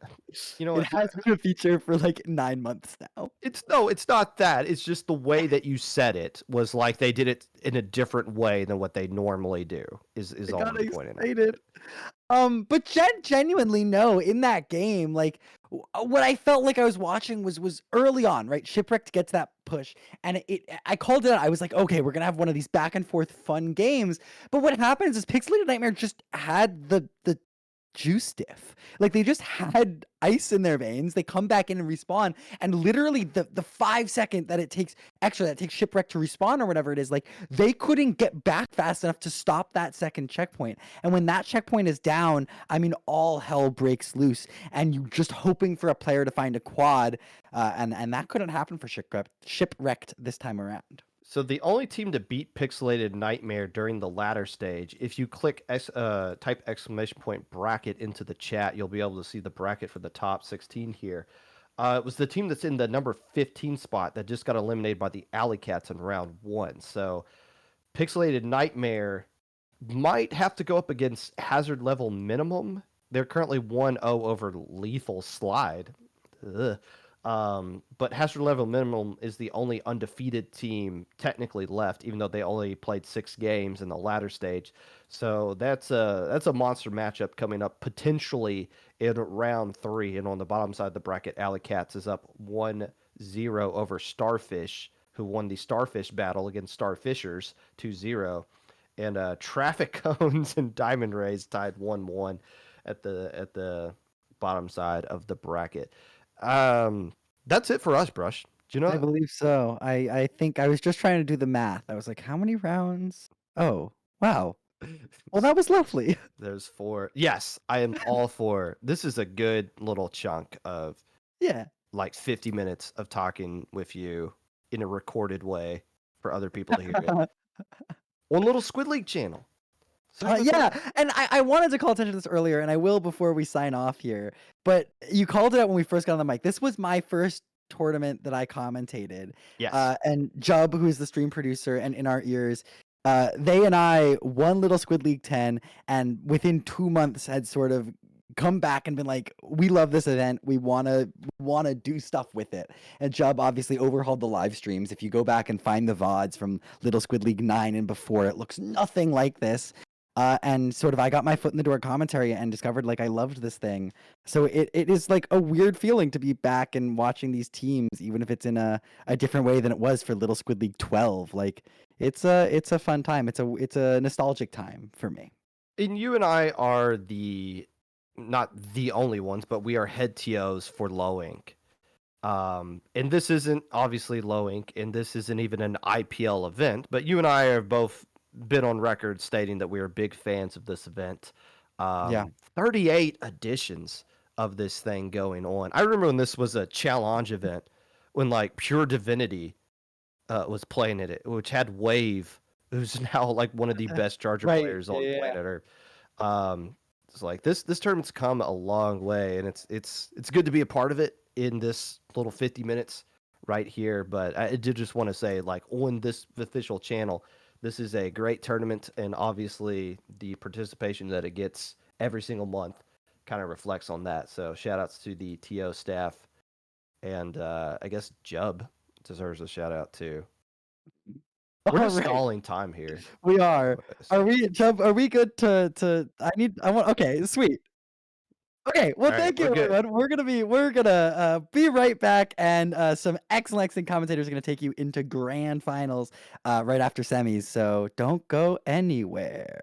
you know It what? has been a feature for like 9 months now. It's no, it's not that. It's just the way that you said it was like they did it in a different way than what they normally do. Is I all got I'm pointing out. excited. But genuinely, no, in that game, like what I felt like I was watching was early on, right? Shipwrecked gets that push, and I called it out. I was like, okay, we're gonna have one of these back and forth fun games. But what happens is Pixelated Nightmare just had the juice diff. Like they just had ice in their veins. They come back in and respawn, and literally the 5 second that it takes extra that takes Shipwreck to respawn or whatever it is, like they couldn't get back fast enough to stop that second checkpoint. And when that checkpoint is down, I mean all hell breaks loose, and you just hoping for a player to find a quad, and that couldn't happen for Shipwrecked this time around. So the only team to beat Pixelated Nightmare during the latter stage, if you type exclamation point bracket into the chat, you'll be able to see the bracket for the top 16 here. It was the team that's in the number 15 spot that just got eliminated by the Alleycats in round one. So Pixelated Nightmare might have to go up against Hazard Level Minimum. They're currently 1-0 over Lethal Slide. Ugh. But Hazard Level Minimum is the only undefeated team technically left, even though they only played 6 games in the latter stage. So that's a monster matchup coming up potentially in round three. And on the bottom side of the bracket, Alley Cats is up 1-0 over Starfish, who won the Starfish battle against Starfishers 2-0. And Traffic Cones and Diamond Rays tied 1-1 at the bottom side of the bracket. That's it for us, Brush. Do you know I that? believe so. I think I was just trying to do the math. I was like, how many rounds? Oh, wow. Well, that was lovely. There's four. Yes, I am all for. This is a good little chunk of Yeah. like 50 minutes of talking with you in a recorded way for other people to hear it. One little Squid League channel. So how about Yeah, that? and I wanted to call attention to this earlier, and I will before we sign off here. But you called it out when we first got on the mic. This was my first tournament that I commentated. Yes. And Jub, who's the stream producer and in our ears, they and I won Little Squid League 10, and within 2 months had sort of come back and been like, we love this event. We wanna do stuff with it. And Jub obviously overhauled the live streams. If you go back and find the VODs from Little Squid League 9 and before, it looks nothing like this. And sort of I got my foot in the door commentary and discovered like I loved this thing. So it is like a weird feeling to be back and watching these teams, even if it's in a different way than it was for Little Squid League 12. Like it's a fun time. It's a nostalgic time for me. And you and I are not the only ones, but we are head TOs for Low Ink. And this isn't obviously Low Ink, and this isn't even an IPL event, but you and I have both been on record stating that we are big fans of this event. Yeah. 38 editions of this thing going on. I remember when this was a challenge event, when like Pure Divinity was playing it, which had Wave, who's now like one of the best Charger Right. players Yeah. on Yeah. planet Earth. Um, it's like this tournament's come a long way, and it's good to be a part of it in this little 50 minutes right here. But I did just want to say, like on this official channel, this is a great tournament, and obviously the participation that it gets every single month kind of reflects on that. So shout outs to the TO staff, and I guess Jub deserves a shout out too. We're All just right. stalling time here. We are. Are we, Chubb? Are we good to? I want. Okay. Sweet. Okay, well, All right, thank we're you, good. everyone. We're gonna be right back, and some excellent commentators are gonna take you into grand finals right after semis. So don't go anywhere.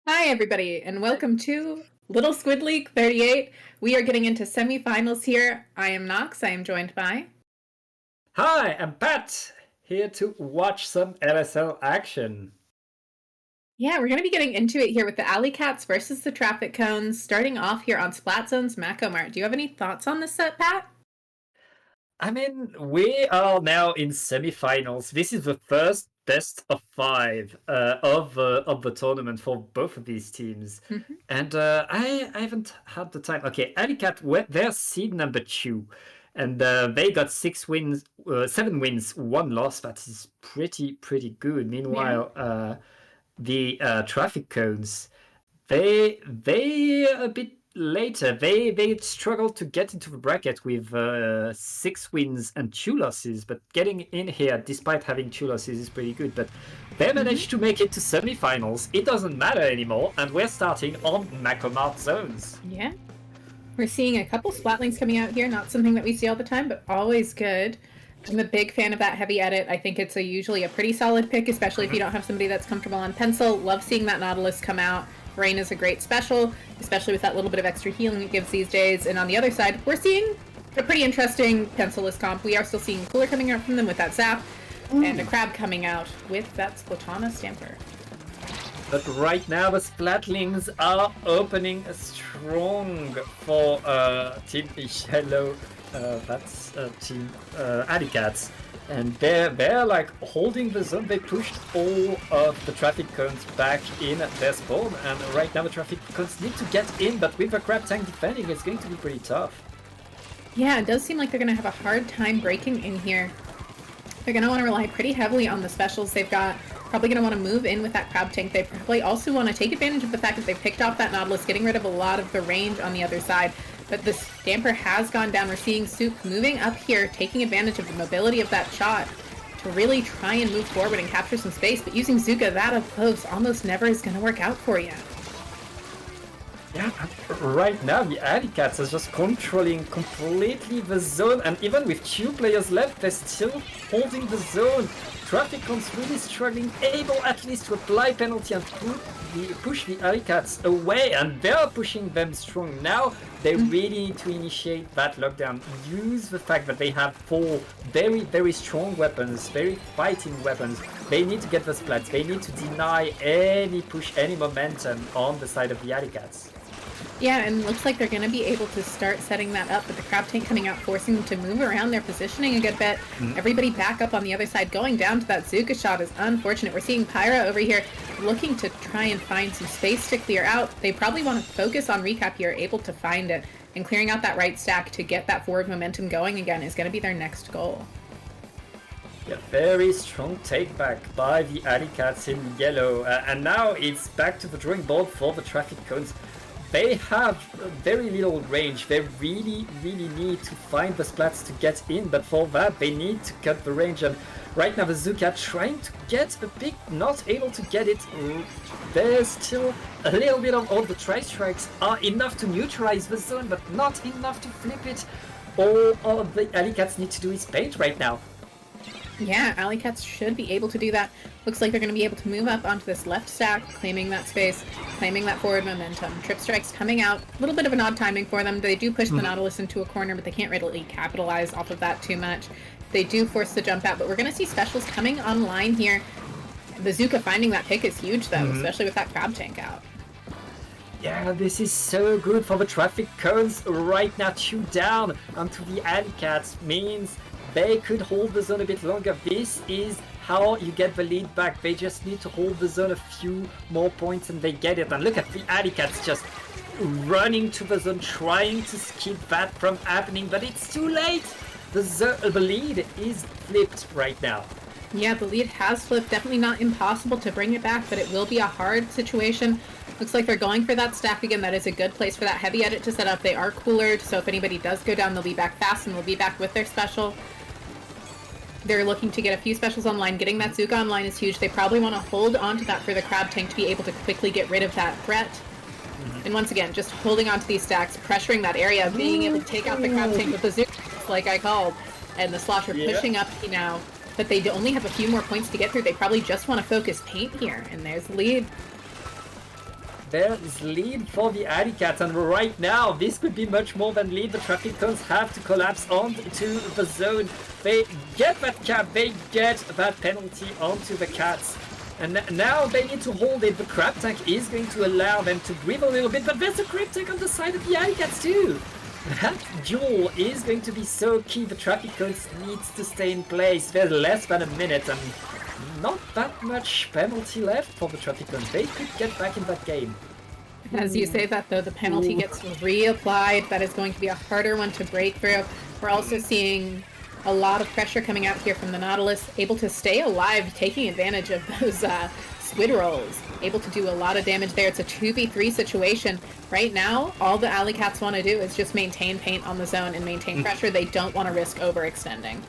Hi, everybody, and welcome to Little Squid League 38. We are getting into semifinals here. I am Nox. I am joined by... Hi, I'm Pat, here to watch some LSL action. Yeah, we're going to be getting into it here with the Alleycats versus the Traffic Cones, starting off here on Splat Zone's Macomart. Do you have any thoughts on this set, Pat? I mean, we are now in semifinals. This is the first best of 5 of the tournament for both of these teams. Mm-hmm. And I haven't had the time. Okay, Alleycat, they're seed number 2. And they got 7 wins, 1 loss. That is pretty good. Meanwhile, the Traffic Cones, they a bit later. They struggled to get into the bracket with 6 wins and 2 losses, but getting in here despite having 2 losses is pretty good. But they managed to make it to semifinals. It doesn't matter anymore, and we're starting on Macomart zones. Yeah. We're seeing a couple Splatlings coming out here, not something that we see all the time, but always good. I'm a big fan of that heavy edit. I think it's usually a pretty solid pick, especially if you don't have somebody that's comfortable on pencil. Love seeing that Nautilus come out. Rain is a great special, especially with that little bit of extra healing it gives these days. And on the other side, we're seeing a pretty interesting pencilless comp. We are still seeing Cooler coming out from them with that Zap, and a Crab coming out with that Splatana Stamper. But right now the Splatlings are opening strong for Team Yellow. That's Team Alleycats. And they're like holding the zone. They pushed all of the Traffic Cones back in their spawn, and right now the Traffic Cones need to get in, but with a Crab Tank defending, it's going to be pretty tough. Yeah, it does seem like they're going to have a hard time breaking in here. They're going to want to rely pretty heavily on the specials they've got. Probably going to want to move in with that Crab Tank. They probably also want to take advantage of the fact that they've picked off that Nautilus, getting rid of a lot of the range on the other side. But the Stamper has gone down. We're seeing Soup moving up here, taking advantage of the mobility of that shot to really try and move forward and capture some space. But using Zuka that up close almost never is going to work out for you. Yeah, right now the Alleycats are just controlling completely the zone, and even with 2 players left, they're still holding the zone. Traffic Cones really struggling, able at least to apply penalty and push the Alleycats away, and they're pushing them strong. Now they really need to initiate that lockdown, use the fact that they have 4 very strong weapons, very fighting weapons. They need to get the splats, they need to deny any push, any momentum on the side of the Alleycats. Yeah, and looks like they're going to be able to start setting that up with the Crab Tank coming out, forcing them to move around their positioning a good bit. Everybody back up on the other side. Going down to that Zuka shot is unfortunate. We're seeing Pyra over here looking to try and find some space to clear out. They probably want to focus on recap here, able to find it, and clearing out that right stack to get that forward momentum going again is going to be their next goal. Yeah, very strong take back by the Alleycats in yellow, and now it's back to the drawing board for the Traffic Cones. They have very little range. They really need to find the splats to get in, but for that they need to cut the range. And right now the Zuka trying to get a pick, not able to get it. There's still a little bit of all the tri-strikes are enough to neutralize the zone, but not enough to flip it. All of the Alleycats need to do is paint right now. Yeah, Alleycats should be able to do that. Looks like they're going to be able to move up onto this left stack, claiming that space, claiming that forward momentum. Trip strikes coming out. A little bit of an odd timing for them. They do push the Nautilus into a corner, but they can't really capitalize off of that too much. They do force the jump out, but we're going to see specials coming online here. The Zuka finding that pick is huge, though, especially with that Crab Tank out. Yeah, this is so good for the Traffic Cones right now. 2 down onto the Alleycats means they could hold the zone a bit longer. This is how you get the lead back. They just need to hold the zone a few more points and they get it. And look at the Alleycats just running to the zone, trying to skip that from happening, but it's too late. The lead is flipped right now. Yeah, the lead has flipped. Definitely not impossible to bring it back, but it will be a hard situation. Looks like they're going for that stack again. That is a good place for that heavy edit to set up. They are coolered, so if anybody does go down, they'll be back fast and they'll be back with their special. They're looking to get a few specials online. Getting that Zuka online is huge. They probably want to hold on to that for the Crab Tank to be able to quickly get rid of that threat. And once again, just holding on to these stacks, pressuring that area, being able to take out the Crab Tank with the Zuka, like I called. And the Slosher pushing up now. But they only have a few more points to get through. They probably just want to focus paint here. And there's the lead. there is lead for the Alleycats, and right now this could be much more than lead. The traffic cones have to collapse onto the zone. They get that cap, they get that penalty onto the cats. And now they need to hold it. The crab tank is going to allow them to breathe a little bit, but there's a crab tank on the side of the Alleycats too. That duel is going to be so key. The traffic cones needs to stay in place. There's less than a minute and not that much penalty left for the traffic cones. They could get back in that game. As you say that, though, the penalty gets reapplied. That is going to be a harder one to break through. We're also seeing a lot of pressure coming out here from the Nautilus, able to stay alive, taking advantage of those squid rolls, able to do a lot of damage there. It's a 2v3 situation. Right now, all the Alleycats want to do is just maintain paint on the zone and maintain pressure. They don't want to risk overextending.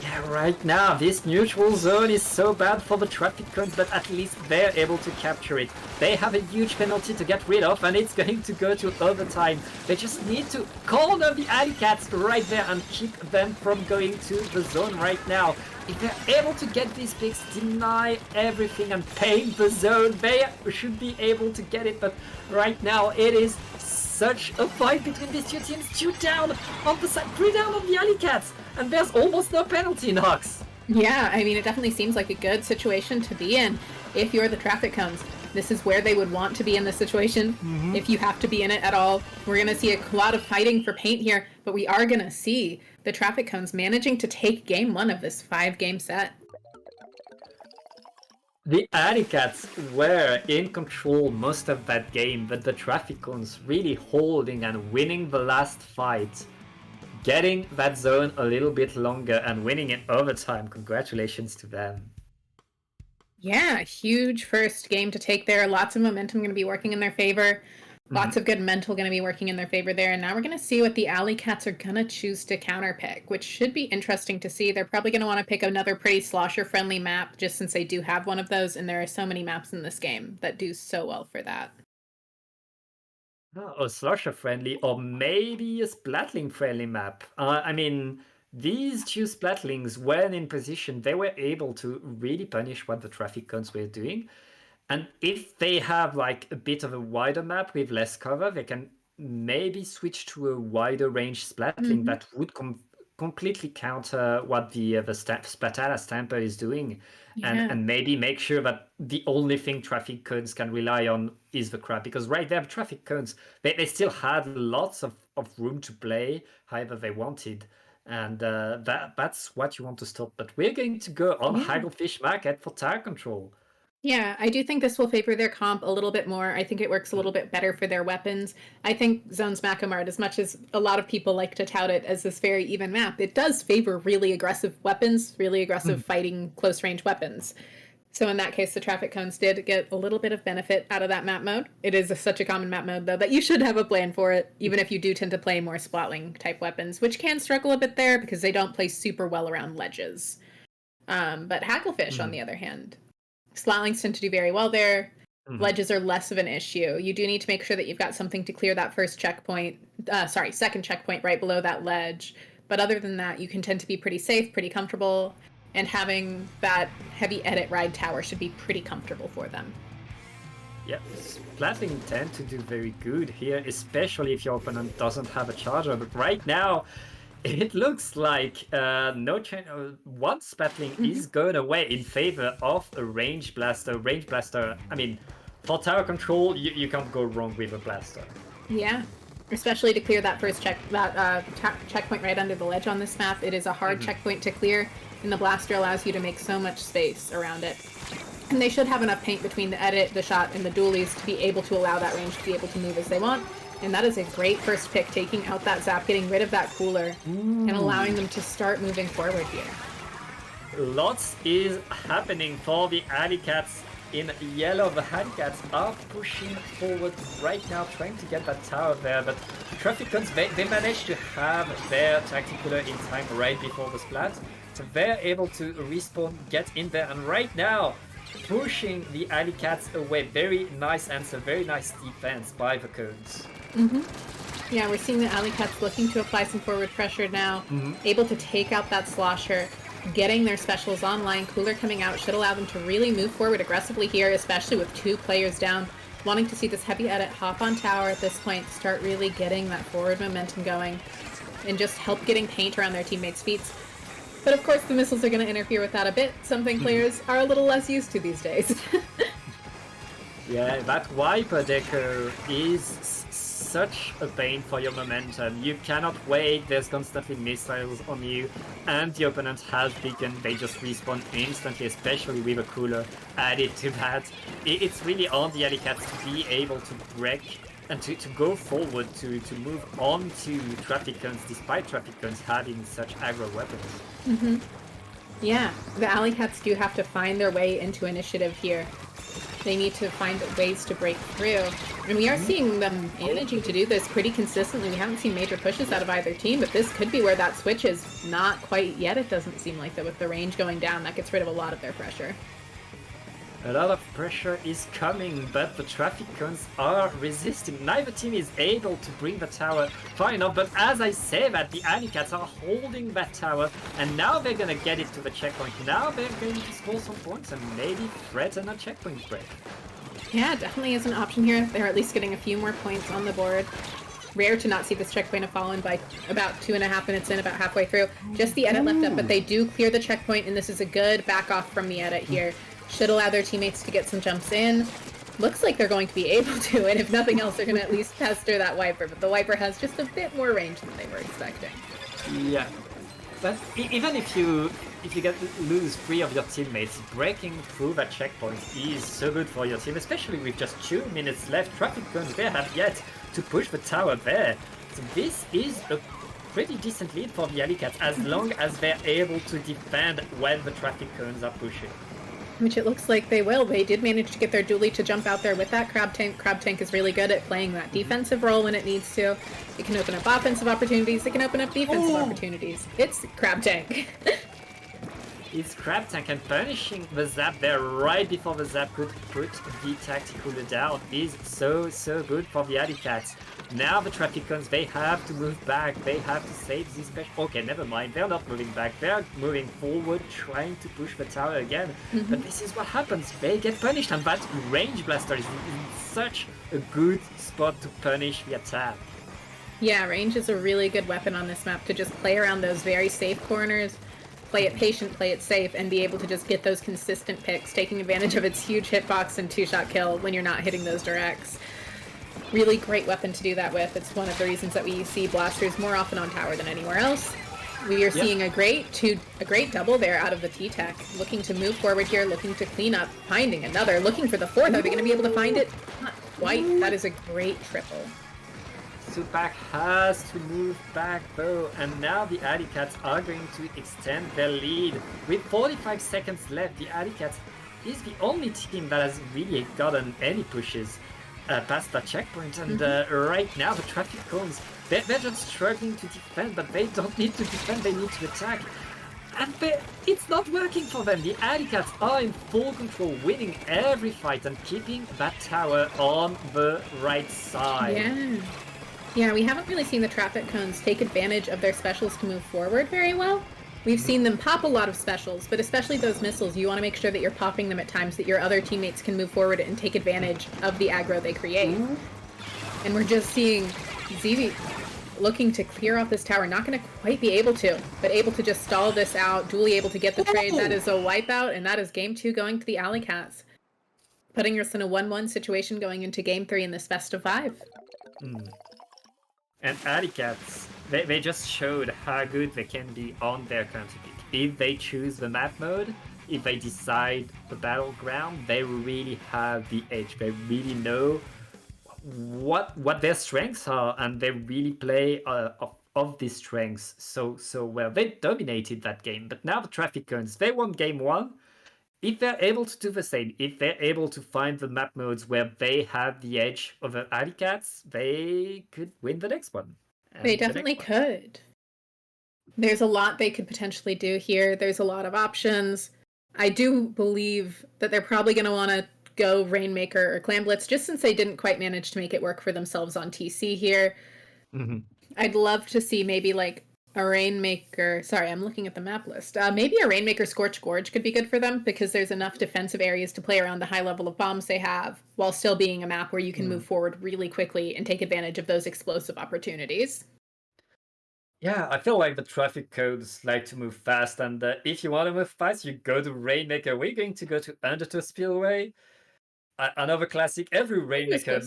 Yeah, right now, this neutral zone is so bad for the traffic cones, but at least they're able to capture it. They have a huge penalty to get rid of, and it's going to go to overtime. They just need to corner the Alleycats right there and keep them from going to the zone right now. If they're able to get these picks, deny everything and paint the zone, they should be able to get it, but right now it is such a fight between these two teams. 2 down on the side, 3 down on the Alleycats, and there's almost no penalty, Nox. Yeah, I mean, it definitely seems like a good situation to be in if you're the traffic cones. This is where they would want to be in this situation, if you have to be in it at all. We're going to see a lot of fighting for paint here, but we are going to see the traffic cones managing to take game 1 of this 5-game set. The Alleycats were in control most of that game, but the traffic cones really holding and winning the last fight. Getting that zone a little bit longer and winning in overtime. Congratulations to them. Yeah, huge first game to take there. Lots of momentum going to be working in their favor. Lots of good mental going to be working in their favor there. And now we're going to see what the Alleycats are going to choose to counterpick, which should be interesting to see. They're probably going to want to pick another pretty slosher-friendly map, just since they do have one of those. And there are so many maps in this game that do so well for that. Oh, slosher-friendly, or maybe a splatling-friendly map. I mean, these 2 splatlings, when in position, they were able to really punish what the traffic cones were doing. And if they have like a bit of a wider map with less cover, they can maybe switch to a wider range splatling that would completely counter what the Splatana Stamper is doing. And maybe make sure that the only thing traffic cones can rely on is the crab. Because right there, the traffic cones, they still had lots of room to play however they wanted. And that's what you want to stop. But we're going to go on Hagglefish Market for tower control. Yeah, I do think this will favor their comp a little bit more. I think it works a little bit better for their weapons. I think Zone's Macamart, as much as a lot of people like to tout it as this very even map, it does favor really aggressive weapons, really aggressive fighting close-range weapons. So in that case, the traffic cones did get a little bit of benefit out of that map mode. It is such a common map mode, though, that you should have a plan for it, even if you do tend to play more splatling-type weapons, which can struggle a bit there because they don't play super well around ledges. But Hagglefish, on the other hand, Slatlings tend to do very well there. Ledges are less of an issue. You do need to make sure that you've got something to clear that second checkpoint right below that ledge. But other than that, you can tend to be pretty safe, pretty comfortable, and having that heavy edit ride tower should be pretty comfortable for them. Yep, Splatling tend to do very good here, especially if your opponent doesn't have a charger. But right now, it looks like one Splatling is going away in favor of a Range Blaster. Range Blaster, I mean, for tower control, you can't go wrong with a blaster. Yeah, especially to clear that first checkpoint right under the ledge on this map. It is a hard checkpoint to clear, and the blaster allows you to make so much space around it. And they should have enough paint between the edit, the shot, and the dualies to be able to allow that range to be able to move as they want. And that is a great first pick, taking out that zap, getting rid of that cooler, and allowing them to start moving forward here. Lots is happening for the Alleycats in yellow. The Alleycats are pushing forward right now, trying to get that tower there, but Traffic Cones, they managed to have their tacticular in time right before the splat, so they're able to respawn, get in there, and right now, pushing the Alleycats away. Very nice answer, very nice defense by the Cones. Yeah, we're seeing the Alleycats looking to apply some forward pressure now, able to take out that slosher, getting their specials online. Cooler coming out should allow them to really move forward aggressively here, especially with 2 players down. wanting to see this heavy edit hop on tower at this point, start really getting that forward momentum going, and just help getting paint around their teammates' feet. But of course, the missiles are going to interfere with that a bit, something players are a little less used to these days. Yeah, that Viper decker is such a pain for your momentum. You cannot wait, there's constantly missiles on you, and the opponent has beacon, they just respawn instantly, especially with a cooler added to that. It's really on the Alleycats to be able to break and to go forward, to move on to traffic cones, despite traffic cones having such aggro weapons. Yeah, the Alleycats do have to find their way into initiative here. They need to find ways to break through. And we are seeing them managing to do this pretty consistently. We haven't seen major pushes out of either team, but this could be where that switch is. Not quite yet, it doesn't seem like, that with the range going down, that gets rid of a lot of their pressure. A lot of pressure is coming, but the traffic cones are resisting. Neither team is able to bring the tower far enough, but as I say that, the Alleycats are holding that tower, and now they're gonna get it to the checkpoint. Now they're going to score some points and maybe threaten a checkpoint break. Yeah, definitely is an option here. They're at least getting a few more points on the board. Rare to not see this checkpoint have fallen by about 2.5 minutes in, about halfway through. Just the edit left up, but they do clear the checkpoint, and this is a good back off from the edit here. Should allow their teammates to get some jumps in. Looks like they're going to be able to, and if nothing else, they're going to at least pester that Viper, but the Viper has just a bit more range than they were expecting. Yeah, but even if you lose 3 of your teammates, breaking through that checkpoint is so good for your team, especially with just 2 minutes left. Traffic cones, they have yet to push the tower there. So this is a pretty decent lead for the Alleycats, as long as they're able to defend when the traffic cones are pushing. Which it looks like they will. They did manage to get their dually to jump out there with that Crab Tank. Crab Tank is really good at playing that defensive role when it needs to. It can open up offensive opportunities, it can open up defensive opportunities. It's Crab Tank. It's Crab Tank, and punishing the Zap there right before the Zap could put the tactical down is so good for the Alleycats. Now the traffic cones, they have to move back, they have to save this special. Okay, never mind, they're not moving back, they're moving forward, trying to push the tower again. But this is what happens, they get punished, and that range blaster is in such a good spot to punish the attack. Yeah, range is a really good weapon on this map to just play around those very safe corners, play it patient, play it safe, and be able to just get those consistent picks, taking advantage of its huge hitbox and 2-shot kill when you're not hitting those directs. Really great weapon to do that with. It's one of the reasons that we see blasters more often on tower than anywhere else. We are seeing a great double there out of the T-Tech, looking to move forward here, looking to clean up, finding another, looking for the fourth. Are they going to be able to find it? Not quite. That is a great triple. Supak has to move back though, and now the Alleycats are going to extend their lead. With 45 seconds left, the Alleycats is the only team that has really gotten any pushes past that checkpoint, and right now the traffic cones, they're just struggling to defend, but they don't need to defend, they need to attack. And it's not working for them. The Alleycats are in full control, winning every fight and keeping that tower on the right side. Yeah, we haven't really seen the traffic cones take advantage of their specials to move forward very well. We've seen them pop a lot of specials, but especially those missiles, you want to make sure that you're popping them at times that your other teammates can move forward and take advantage of the aggro they create. And we're just seeing ZV looking to clear off this tower, not going to quite be able to, but able to just stall this out, duly able to get the trade. That is a wipeout, and that is game 2 going to the Alleycats, putting us in a 1-1 situation going into game 3 in this best of 5. And Alleycats, they just showed how good they can be on their counter pick. If they choose the map mode, if they decide the battleground, they really have the edge. They really know what their strengths are, and they really play of these strengths so well. They dominated that game, but now the traffic cones, they won game 1. If they're able to do the same, if they're able to find the map modes where they have the edge of the Alleycats, they could win the next one. They definitely could. There's a lot they could potentially do here. There's a lot of options. I do believe that they're probably going to want to go Rainmaker or Clan Blitz, just since they didn't quite manage to make it work for themselves on TC here. I'd love to see maybe like a Rainmaker. Sorry, I'm looking at the map list. Maybe a Rainmaker Scorch Gorge could be good for them because there's enough defensive areas to play around the high level of bombs they have while still being a map where you can move forward really quickly and take advantage of those explosive opportunities. Yeah, I feel like the traffic codes like to move fast, and if you want to move fast, you go to Rainmaker. We're going to go to Undertow Spillway. Another classic. Every Rainmaker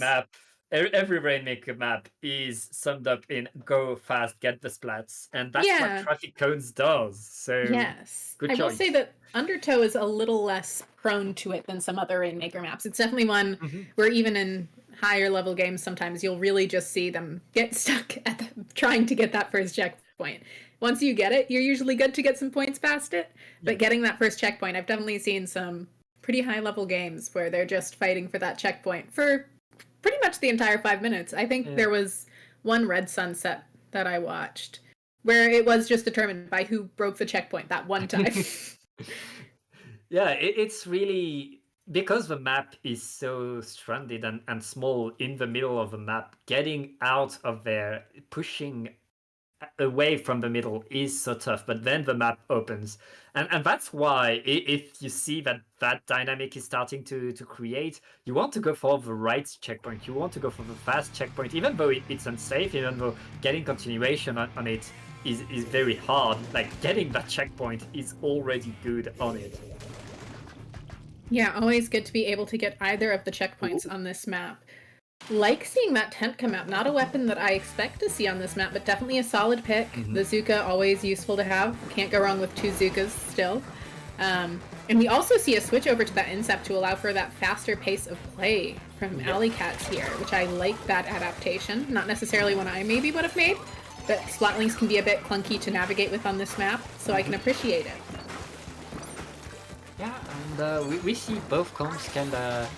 map is summed up in go fast, get the splats, and that's what traffic codes does. So yes, good I will choice. say that Undertow is a little less prone to it than some other Rainmaker maps. It's definitely one where even in higher level games, sometimes you'll really just see them get stuck at trying to get that first checkpoint. Once you get it, you're usually good to get some points past it. But getting that first checkpoint, I've definitely seen some pretty high level games where they're just fighting for that checkpoint for pretty much the entire 5 minutes. I think there was one Red Sunset that I watched where it was just determined by who broke the checkpoint that one time. Yeah, it's really because the map is so stranded and small in the middle of the map, getting out of there, pushing away from the middle is so tough, but then the map opens. And that's why if you see that dynamic is starting to create, you want to go for the right checkpoint. You want to go for the fast checkpoint, even though it's unsafe, even though getting continuation on it is very hard. Like getting that checkpoint is already good on it. Yeah, always good to be able to get either of the checkpoints on this map. Like seeing that tent come out. Not a weapon that I expect to see on this map, but definitely a solid pick. The Zuka, always useful to have. Can't go wrong with 2 Zukas still. And we also see a switch over to that Incept to allow for that faster pace of play from Alleycats here, which I like that adaptation. Not necessarily one I maybe would have made, but Splatlings can be a bit clunky to navigate with on this map, so I can appreciate it. Yeah, and we see both comps kind of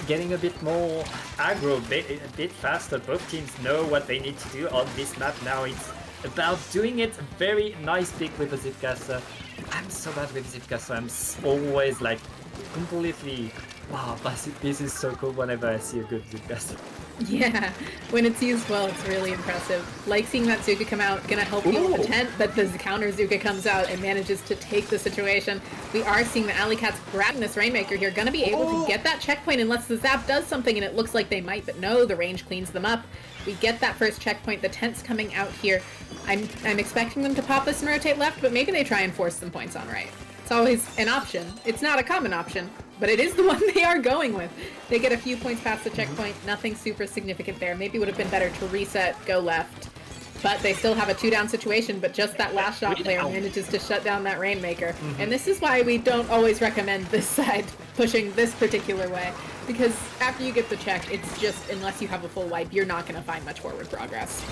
getting a bit more aggro, a bit faster. Both teams know what they need to do on this map now. It's about doing it. Very nice pick with the Zipcaster. I'm so bad with Zipcaster. I'm always like completely, wow, this is so cool whenever I see a good Zipcaster. Yeah, when it's used well, it's really impressive. Like seeing that Zuka come out, gonna help you with the tent, but the counter Zuka comes out and manages to take the situation. We are seeing the Alleycats grabbing this Rainmaker here, gonna be able to get that checkpoint unless the Zap does something, and it looks like they might, but no, the range cleans them up. We get that first checkpoint, the tent's coming out here. I'm expecting them to pop this and rotate left, but maybe they try and force some points on right. It's always an option. It's not a common option, but it is the one they are going with. They get a few points past the checkpoint, nothing super significant there. Maybe would have been better to reset, go left. But they still have a 2-down situation, but just that last shot player manages to shut down that Rainmaker. And this is why we don't always recommend this side pushing this particular way. Because after you get the check, it's just, unless you have a full wipe, you're not going to find much forward progress.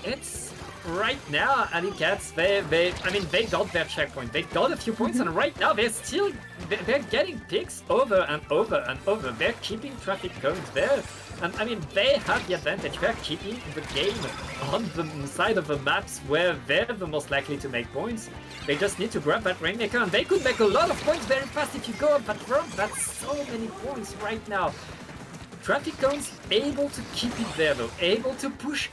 It's right now, Alleycats, they got their checkpoint. They got a few points, and right now they're getting picks over and over and over. They're keeping traffic cones there. And they have the advantage. They're keeping the game on the side of the maps where they're the most likely to make points. They just need to grab that Rainmaker, and they could make a lot of points very fast if you go up that road. That's so many points right now. Traffic cones able to keep it there though, able to push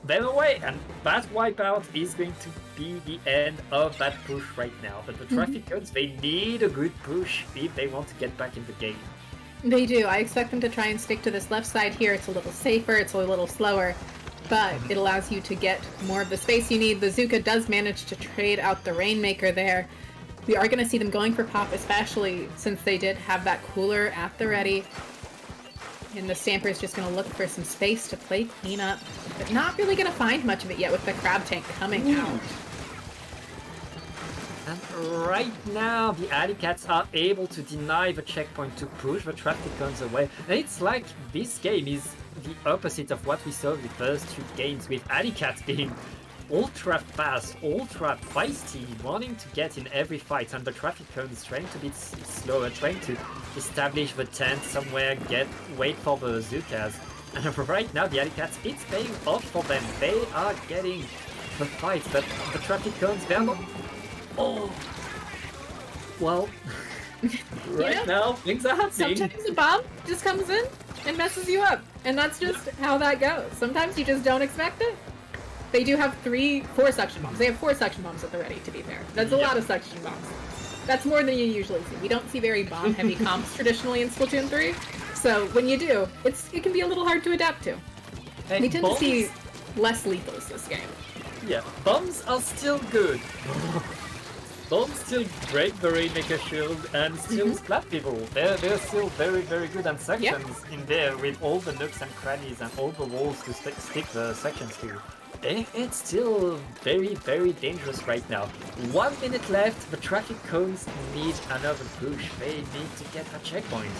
them away, and that wipeout is going to be the end of that push right now. But the traffic cones, they need a good push if they want to get back in the game. They do. I expect them to try and stick to this left side here. It's a little safer, it's a little slower, but it allows you to get more of the space you need. The Zuka does manage to trade out the Rainmaker there. We are going to see them going for pop, especially since they did have that cooler at the ready. And the Stamper is just going to look for some space to play cleanup, but not really going to find much of it yet with the Crab Tank coming out. And right now, the Alleycats are able to deny the checkpoint to push the traffic cones away. And it's like this game is the opposite of what we saw in the first 2 games, with Alleycats being ultra fast, ultra feisty, wanting to get in every fight, and the traffic cones trying to be slower, trying to establish the tent somewhere, wait for the Zukas. And right now, the Alleycats, it's paying off for them. They are getting the fight, but the traffic cones, they're not... Oh, well, right now things are happening. Sometimes a bomb just comes in and messes you up, and that's just how that goes. Sometimes you just don't expect it, They do have 4 suction bombs. They have 4 suction bombs at the ready, to be fair. That's a lot of suction bombs. That's more than you usually see. We don't see very bomb-heavy comps traditionally in Splatoon 3, so when you do, it can be a little hard to adapt to. Hey, We tend to see less lethals this game. Yeah, bombs are still good. Bombs still break the Rainmaker shield and still splat people. They're still very, very good, and sections in there with all the nooks and crannies and all the walls to stick the sections to. It's still very, very dangerous right now. 1 minute left, the traffic cones need another push. They need to get a checkpoint.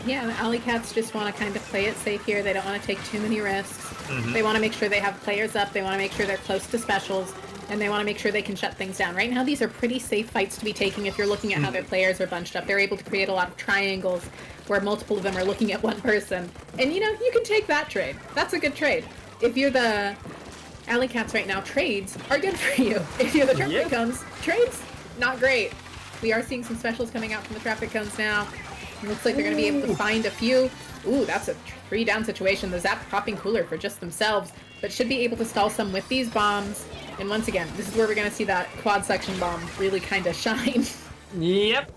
Yeah, the Alleycats just want to kind of play it safe here. They don't want to take too many risks. They want to make sure they have players up. They want to make sure they're close to specials. And they want to make sure they can shut things down. Right now, these are pretty safe fights to be taking if you're looking at how their players are bunched up. They're able to create a lot of triangles where multiple of them are looking at one person. And, you know, you can take that trade. That's a good trade. If you're the Alleycats right now, trades are good for you. If you're the traffic cones, trades, not great. We are seeing some specials coming out from the traffic cones now. It looks like they're going to be able to find a few. Ooh, that's a 3-down situation. The Zap popping cooler for just themselves, but should be able to stall some with these bombs. And once again, this is where we're going to see that quad section bomb really kind of shine. Yep,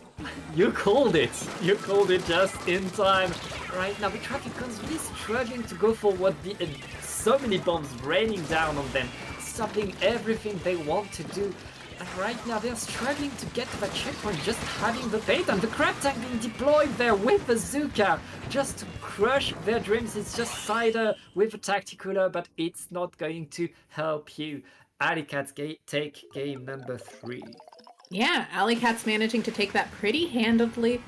you called it. You called it just in time. Right now, the traffic cones really struggling to go for what the so many bombs raining down on them, stopping everything they want to do. And right now, they're struggling to get to the checkpoint, just having the bait and the crab tank being deployed there with bazooka, just to crush their dreams. It's just cider with a tacticooler, but it's not going to help you. Alleycats take game number 3. Yeah, Alleycats managing to take that pretty handedly,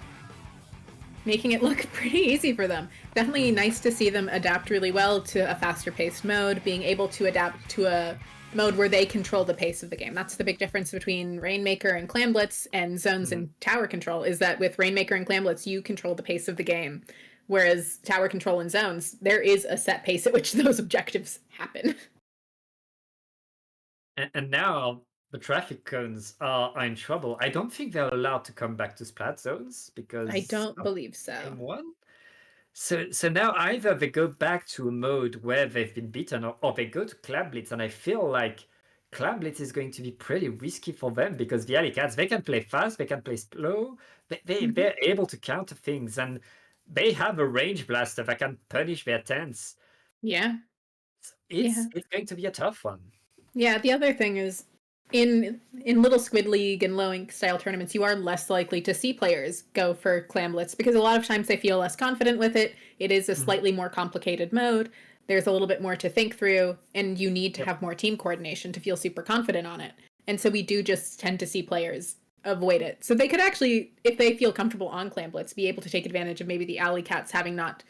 making it look pretty easy for them. Definitely nice to see them adapt really well to a faster paced mode, being able to adapt to a mode where they control the pace of the game. That's the big difference between Rainmaker and Clam Blitz and Zones and Tower Control, is that with Rainmaker and Clam Blitz, you control the pace of the game. Whereas Tower Control and Zones, there is a set pace at which those objectives happen. And now the traffic cones are in trouble. I don't think they're allowed to come back to splat zones because I don't of believe so. game 1. So now either they go back to a mode where they've been beaten, or they go to Clam Blitz, and I feel like Clam Blitz is going to be pretty risky for them because the Alleycats, they can play fast, they can play slow, they're able to counter things, and they have a range blaster that can punish their tents. Yeah. It's going to be a tough one. Yeah, the other thing is, in Little Squid League and low ink style tournaments, you are less likely to see players go for Clam Blitz because a lot of times they feel less confident with it. It is a slightly more complicated mode. There's a little bit more to think through, and you need to have more team coordination to feel super confident on it. And so we do just tend to see players avoid it. So they could actually, if they feel comfortable on Clam Blitz, be able to take advantage of maybe the Alleycats having not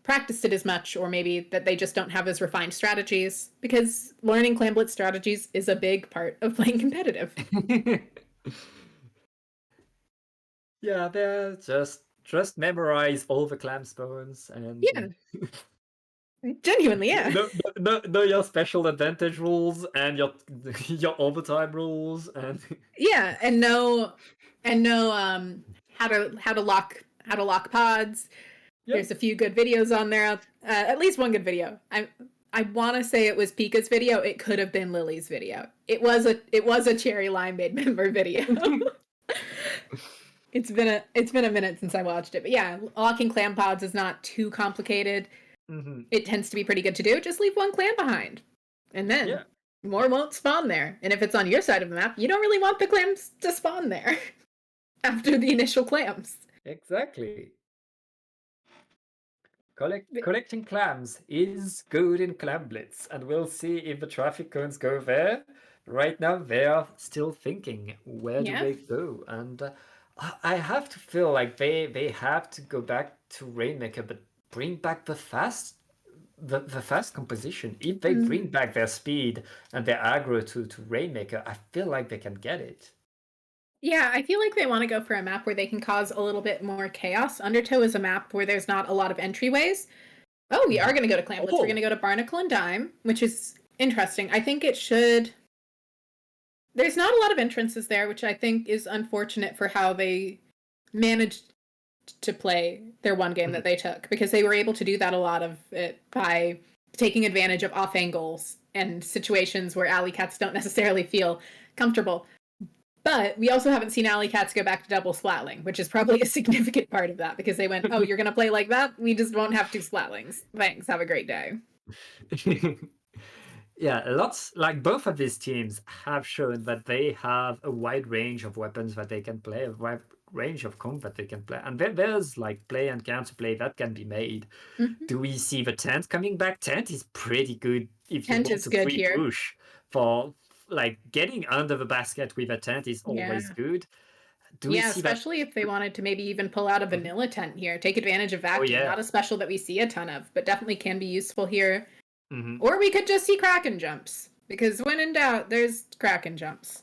practiced it as much, or maybe that they just don't have as refined strategies, because learning Clam Blitz strategies is a big part of playing competitive. Yeah, they're just memorize all the clam spawns and Genuinely, yeah. know your special advantage rules and your overtime rules and And know how to lock pods. Yep. There's a few good videos on there. At least one good video. I want to say it was Pika's video. It could have been Lily's video. It was a Cherry Limeade member video. It's been a minute since I watched it, but yeah, locking clam pods is not too complicated. It tends to be pretty good to do. Just leave one clam behind, and then more won't spawn there. And if it's on your side of the map, you don't really want the clams to spawn there after the initial clams. Exactly. Collecting clams is good in Clam Blitz, and we'll see if the traffic cones go there. Right now, they are still thinking, where do they go? And I have to feel like they have to go back to Rainmaker, but bring back the fast composition. If they bring back their speed and their aggro to Rainmaker, I feel like they can get it. Yeah, I feel like they want to go for a map where they can cause a little bit more chaos. Undertow is a map where there's not a lot of entryways. Oh, we are going to go to Clam Blitz. We're going to go to Barnacle and Dime, which is interesting. I think it should... There's not a lot of entrances there, which I think is unfortunate for how they managed to play their one game that they took, because they were able to do that a lot of it by taking advantage of off angles and situations where Alleycats don't necessarily feel comfortable. But we also haven't seen Alleycats go back to double splatling, which is probably a significant part of that, because they went, oh, you're going to play like that? We just won't have 2 splatlings. Thanks, have a great day. Yeah, lots like both of these teams have shown that they have a wide range of weapons that they can play, a wide range of comp that they can play, and there's like play and counterplay that can be made. Do we see the tent coming back? Tent is pretty good if you Tent want is to good free here. push. For like getting under the basket with a tent is always good. Do we Yeah, see that? especially if they wanted to maybe even pull out a vanilla tent here, take advantage of vacuum. yeah. Not a special that we see a ton of, but definitely can be useful here. Mhm. Or we could just see Kraken jumps, because when in doubt, there's Kraken jumps.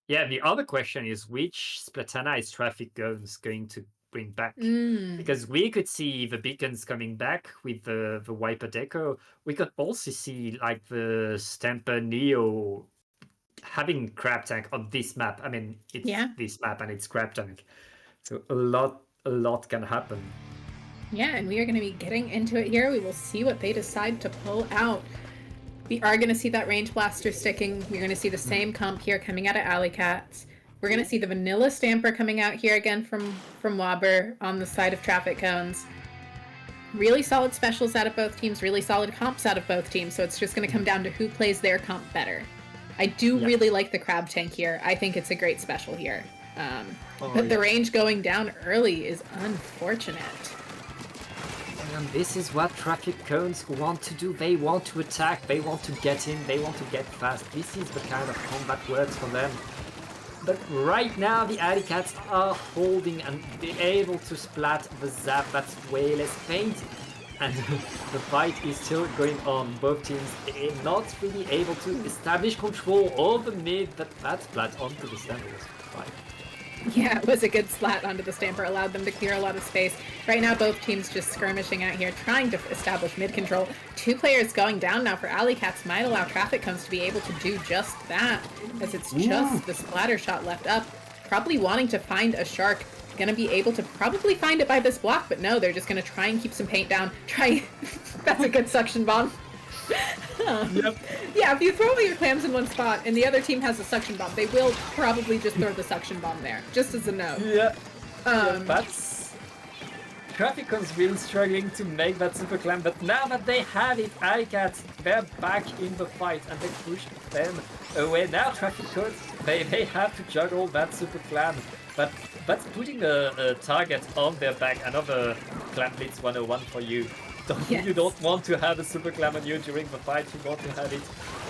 Yeah, the other question is which Splatana is Traffic Guns going to bring back? Because we could see the beacons coming back with the Wiper Deco. We could also see like the Stamper Neo having Crab Tank on this map. I mean, it's this map and it's Crab Tank. So a lot can happen. Yeah, and we are going to be getting into it here. We will see what they decide to pull out. We are going to see that Range Blaster sticking. We're going to see the same comp here coming out of Alleycats. We're going to see the Vanilla Stamper coming out here again from Wobber on the side of Traffic Cones. Really solid specials out of both teams, really solid comps out of both teams, so it's just going to come down to who plays their comp better. I do really like the Crab Tank here. I think it's a great special here. But the range going down early is unfortunate. And this is what Traffic Cones want to do. They want to attack, they want to get in, they want to get fast. This is the kind of combat works for them. But right now the Alleycats are holding and be able to splat the zap. That's way less paint. And the fight is still going on. Both teams are not really able to establish control over mid, but that splat onto the center was fine. Yeah, it was a good splat onto the Stamper, allowed them to clear a lot of space. Right now, both teams just skirmishing out here, trying to establish mid-control. 2 players going down now for Alleycats might allow Traffic Cones to be able to do just that, as it's just the splatter shot left up. Probably wanting to find a Shark. Gonna be able to probably find it by this block, but no, they're just gonna try and keep some paint down. That's a good suction bomb. Yep. Yeah, if you throw all your clams in one spot and the other team has a suction bomb, they will probably just throw the suction bomb there, just as a note. Yeah. That's... Traffic Cones really struggling to make that super clam, but now that they have it, Alleycats, they're back in the fight and they push them away. Now Traffic Cones, they have to juggle that super clam, but that's putting a target on their back. Another Clam Blitz 101 for you. You don't want to have a super clam on you during the fight, you want to have it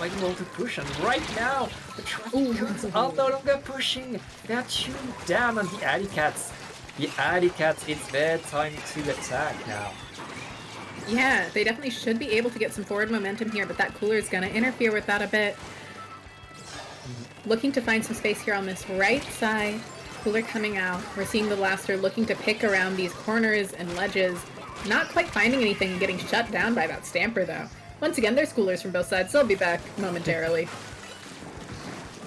when you want to push, and right now the Traffic Cones are no longer pushing, they're tuned down on the Alleycats. The Alleycats, it's their time to attack now. Yeah, they definitely should be able to get some forward momentum here, but that cooler is going to interfere with that a bit. Looking to find some space here on this right side. Cooler coming out. We're seeing the Blaster looking to pick around these corners and ledges. Not quite finding anything and getting shut down by that Stamper, though. Once again, there's coolers from both sides. They'll be back momentarily.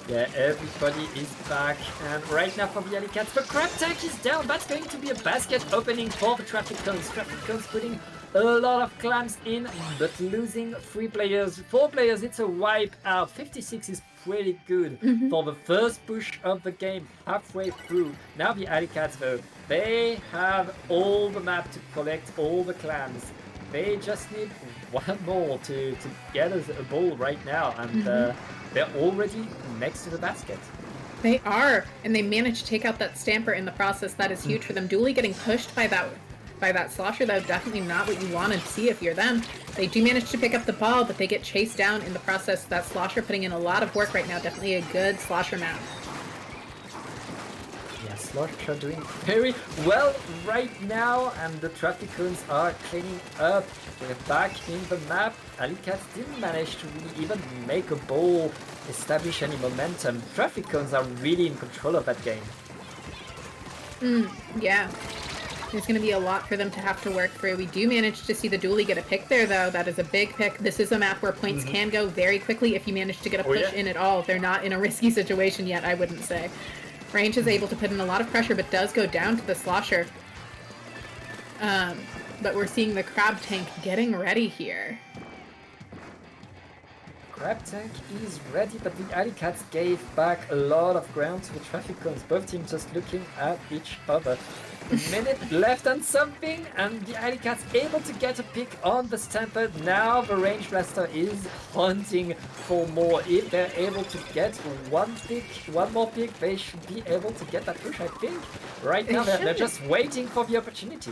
Yeah, everybody is back, and right now for the Alleycats, the Crab Tank is down. That's going to be a basket opening for the Traffic Cones. Traffic Cones putting a lot of clams in, but losing 3 players. 4 players, it's a wipe out. 56 is pretty good for the first push of the game, halfway through. Now the Alleycats, though, they have all the map to collect all the clams. They just need one more to get a ball right now, and they're already next to the basket. They are, and they managed to take out that Stamper in the process. That is huge for them. Dooley getting pushed by that slosher, though, definitely not what you want to see if you're them. They do manage to pick up the ball, but they get chased down in the process. That slosher putting in a lot of work right now. Definitely a good slosher map. Yeah, slosher doing very well right now, and the Traffic Cones are cleaning up. They're back in the map. Alleycats didn't manage to really even make a ball, establish any momentum. Traffic Cones are really in control of that game. Yeah. There's going to be a lot for them to have to work through. We do manage to see the Dooley get a pick there, though. That is a big pick. This is a map where points can go very quickly if you manage to get a push in at all. They're not in a risky situation yet, I wouldn't say. Range is able to put in a lot of pressure, but does go down to the slosher. But we're seeing the Crab Tank getting ready here. Crab Tank is ready, but the Alleycats gave back a lot of ground to the Trafficons. Both teams just looking at each other. A minute left and something, and the Alleycats able to get a pick on the Stampede. Now the Range Blaster is hunting for more. If they're able to get one more pick, they should be able to get that push, I think. Right now, they're just waiting for the opportunity.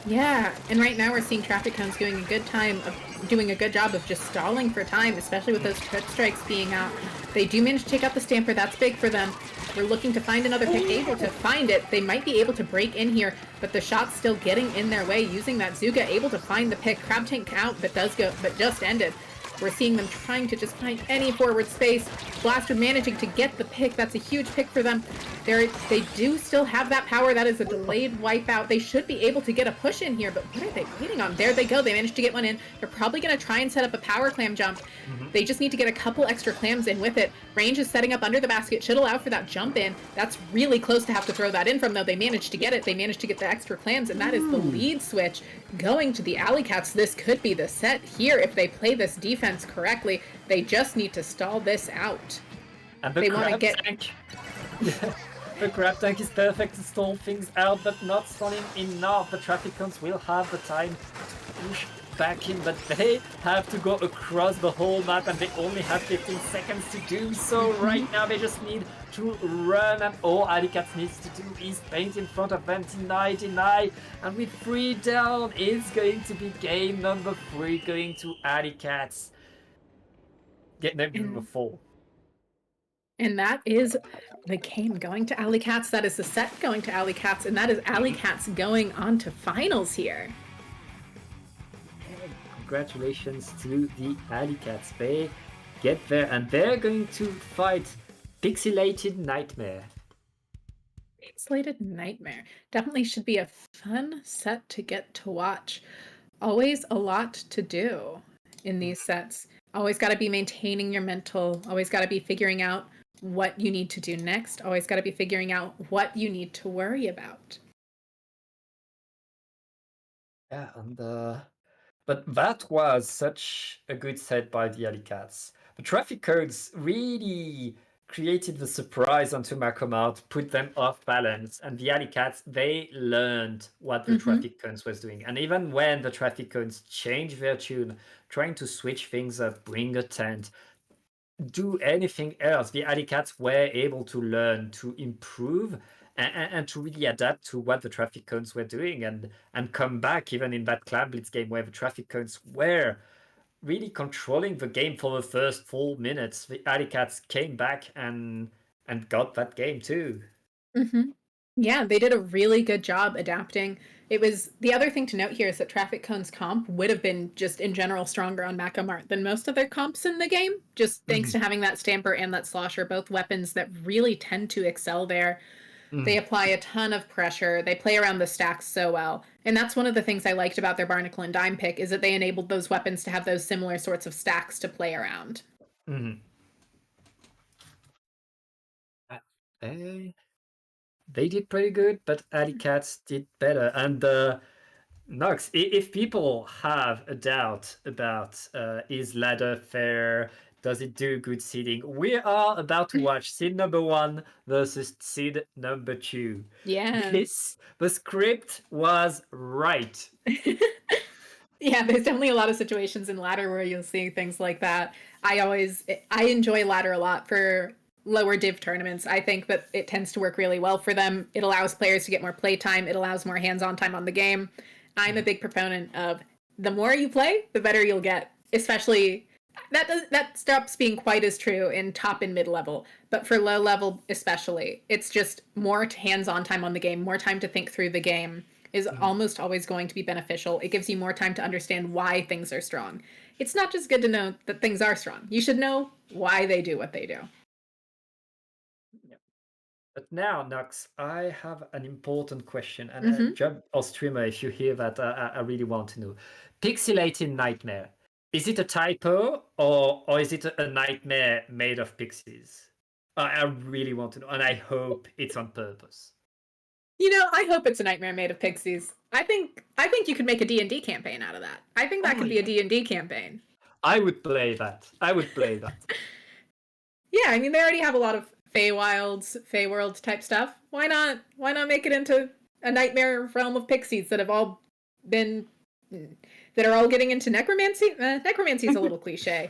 Yeah, and right now we're seeing Traffic Cones doing a good job of just stalling for time, especially with those trip strikes being out. They do manage to take out the Stamper. That's big for them. We're looking to find another pick, able to find it. They might be able to break in here, but the shot's still getting in their way. Using that Zuga, able to find the pick. Crab Tank out, but just ended. We're seeing them trying to just find any forward space. Blaster managing to get the pick. That's a huge pick for them. They do still have that power. That is a delayed wipeout. They should be able to get a push in here, but what are they waiting on? There they go. They managed to get one in. They're probably going to try and set up a power clam jump. They just need to get a couple extra clams in with it. Range is setting up under the basket. Should allow for that jump in. That's really close to have to throw that in from, though. They managed to get it. They managed to get the extra clams, and that is the lead switch going to the Alleycats. This could be the set here if they play this defense correctly. They just need to stall this out. And the Crab Tank. Yeah. The Crab Tank is perfect to stall things out, but not stalling enough. The Trafficons will have the time to push back in, but they have to go across the whole map, and they only have 15 seconds to do so. Right now, they just need to run, and all Alleycats needs to do is paint in front of them. Deny, and with 3 down, it's going to be game number 3 going to Alleycats. Get number 4. And that is the game going to Alleycats. That is the set going to Alleycats, and that is Alleycats going on to finals here. Congratulations to the Alleycats. They get there, and they're going to fight Pixilated Nightmare. Pixilated Nightmare. Definitely should be a fun set to get to watch. Always a lot to do in these sets. Always got to be maintaining your mental. Always got to be figuring out what you need to do next. Always got to be figuring out what you need to worry about. Yeah, and but that was such a good set by the Alleycats. The traffic codes really created the surprise onto Macomart, put them off balance, and the Alleycats, they learned what the traffic cones was doing. And even when the traffic cones changed their tune, trying to switch things up, bring a tent, do anything else, the Alleycats were able to learn, to improve, and to really adapt to what the traffic cones were doing, and come back even in that Clam Blitz game where the traffic cones were really controlling the game for the first 4 minutes. The Alleycats came back and got that game too. Yeah, they did a really good job adapting. It was the other thing to note here is that Traffic Cone's comp would have been just in general stronger on Macomart than most other comps in the game, just thanks to having that Stamper and that Slosher, both weapons that really tend to excel there. They apply a ton of pressure. They play around the stacks so well. And that's one of the things I liked about their Barnacle and Dime pick, is that they enabled those weapons to have those similar sorts of stacks to play around. They did pretty good, but Alleycats did better. And Nox, if people have a doubt about is ladder fair, does it do good seeding, we are about to watch seed number 1 versus seed number 2. Yeah. The script was right. Yeah, there's definitely a lot of situations in ladder where you'll see things like that. I enjoy ladder a lot for lower div tournaments. I think that it tends to work really well for them. It allows players to get more play time. It allows more hands-on time on the game. I'm a big proponent of the more you play, the better you'll get. Especially that stops being quite as true in top and mid level, but for low level especially, it's just more hands-on time on the game, more time to think through the game is almost always going to be beneficial. It gives you more time to understand why things are strong. It's not just good to know that things are strong. You should know why they do what they do. But now, Nux, I have an important question, and Jump or Streamer, if you hear that, I really want to know. Pixilated Nightmare, is it a typo, or is it a nightmare made of pixies? I really want to know, and I hope it's on purpose. You know, I hope it's a nightmare made of pixies. I think you could make a D&D campaign out of that. I think that could be a D&D campaign. I would play that. I would play that. Yeah, I mean they already have a lot of Feywilds, Feyworld type stuff. Why not? Why not make it into a nightmare realm of pixies that have all been that are all getting into necromancy? Necromancy is a little cliche.